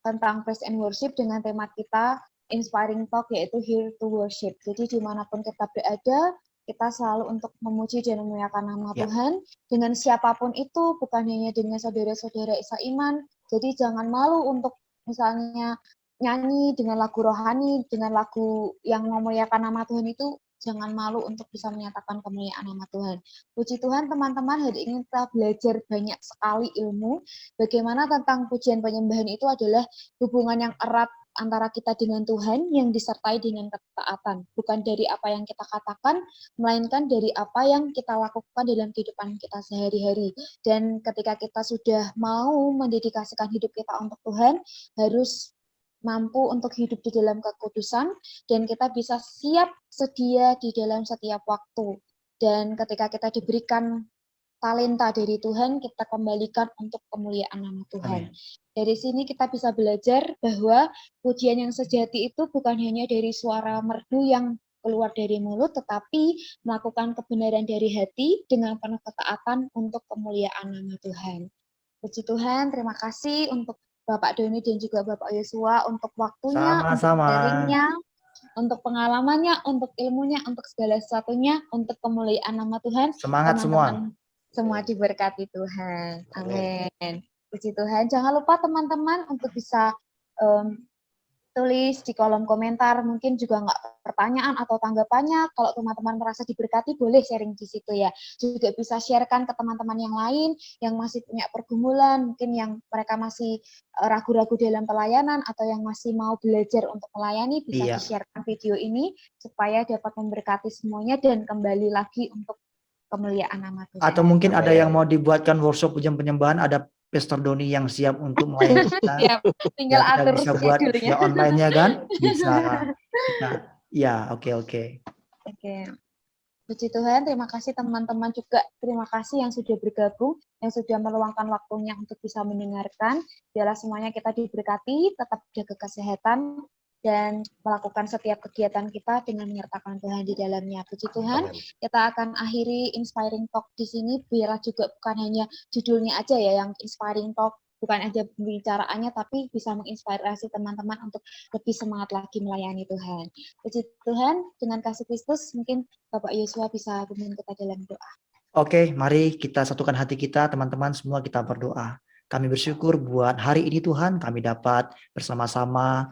tentang praise and worship dengan tema kita Inspiring Talk, yaitu Here to Worship. Jadi dimanapun kita berada, kita selalu untuk memuji dan memuliakan nama Ya. Tuhan dengan siapapun itu, bukan hanya dengan saudara-saudara seiman. Jadi jangan malu untuk misalnya nyanyi dengan lagu rohani, dengan lagu yang memuliakan nama Tuhan itu, jangan malu untuk bisa menyatakan kemuliaan nama Tuhan. Puji Tuhan teman-teman, hari ini kita belajar banyak sekali ilmu. Bagaimana tentang pujian penyembahan itu adalah hubungan yang erat antara kita dengan Tuhan yang disertai dengan ketaatan. Bukan dari apa yang kita katakan, melainkan dari apa yang kita lakukan dalam kehidupan kita sehari-hari. Dan ketika kita sudah mau mendedikasikan hidup kita untuk Tuhan, harus mampu untuk hidup di dalam kekudusan, dan kita bisa siap sedia di dalam setiap waktu. Dan ketika kita diberikan talenta dari Tuhan, kita kembalikan untuk kemuliaan nama Tuhan. Amin. Dari sini kita bisa belajar bahwa pujian yang sejati itu bukan hanya dari suara merdu yang keluar dari mulut, tetapi melakukan kebenaran dari hati dengan penuh ketaatan untuk kemuliaan nama Tuhan. Puji Tuhan, terima kasih untuk Bapak Doni dan juga Bapak Yosua untuk waktunya, untuk Sama-sama. sharingnya, untuk pengalamannya, untuk ilmunya, untuk segala sesuatunya, untuk kemuliaan nama Tuhan. Semangat Teman-teman semua. semua diberkati Tuhan. Amin. Puji Tuhan. Jangan lupa teman-teman untuk bisa tulis di kolom komentar, mungkin juga nggak pertanyaan atau tanggapannya. Kalau teman-teman merasa diberkati, boleh sharing di situ ya. Juga bisa sharekan ke teman-teman yang lain yang masih punya pergumulan, mungkin yang mereka masih ragu-ragu dalam pelayanan atau yang masih mau belajar untuk melayani, bisa Iya. di-sharekan video ini supaya dapat memberkati semuanya dan kembali lagi untuk kemuliaan nama Tuhan. Atau mungkin ada Amin. yang mau dibuatkan workshop pujian penyembahan, ada Pastor Doni yang siap untuk melayani kita. Siap, tinggal Ya, kita atur bisa buat schedule-nya. ya online-nya kan? Bisa. Kita, ya, oke. Oke. Puji Tuhan, terima kasih teman-teman juga. Terima kasih yang sudah bergabung, yang sudah meluangkan waktunya untuk bisa mendengarkan. Biarlah semuanya kita diberkati, tetap jaga kesehatan, dan melakukan setiap kegiatan kita dengan menyertakan Tuhan di dalamnya. Puji Tuhan, Amin. kita akan akhiri Inspiring Talk di sini. Biarlah juga bukan hanya judulnya aja ya yang Inspiring Talk, bukan aja pembicaraannya, tapi bisa menginspirasi teman-teman untuk lebih semangat lagi melayani Tuhan. Puji Tuhan, dengan kasih Kristus, mungkin Bapak Yosua bisa pimpin kita dalam doa. Oke, mari kita satukan hati kita, teman-teman semua kita berdoa. Kami bersyukur buat hari ini Tuhan, kami dapat bersama-sama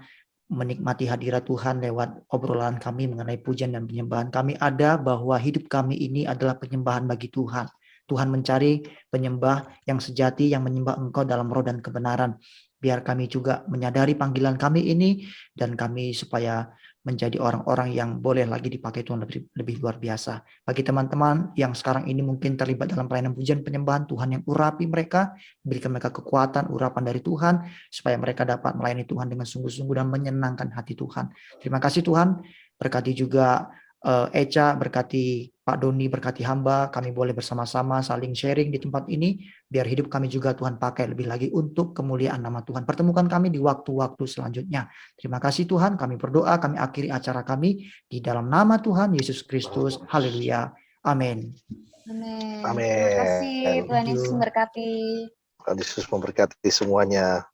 menikmati hadirat Tuhan lewat obrolan kami mengenai pujian dan penyembahan. Kami ada bahwa hidup kami ini adalah penyembahan bagi Tuhan. Tuhan mencari penyembah yang sejati, yang menyembah Engkau dalam roh dan kebenaran. Biar kami juga menyadari panggilan kami ini, dan kami supaya menjadi orang-orang yang boleh lagi dipakai Tuhan lebih luar biasa. Bagi teman-teman yang sekarang ini mungkin terlibat dalam pelayanan pujian penyembahan, Tuhan yang urapi mereka, berikan mereka kekuatan, urapan dari Tuhan, supaya mereka dapat melayani Tuhan dengan sungguh-sungguh dan menyenangkan hati Tuhan. Terima kasih Tuhan, berkati juga Echa, berkati Pak Doni, berkati hamba, kami boleh bersama-sama saling sharing di tempat ini, biar hidup kami juga Tuhan pakai lebih lagi untuk kemuliaan nama Tuhan. Pertemukan kami di waktu-waktu selanjutnya. Terima kasih Tuhan, kami berdoa, kami akhiri acara kami di dalam nama Tuhan Yesus Kristus. Haleluya. Amin. Amin. Amin. Terima kasih. Tuhan Yesus memberkati. Tuhan Yesus memberkati semuanya.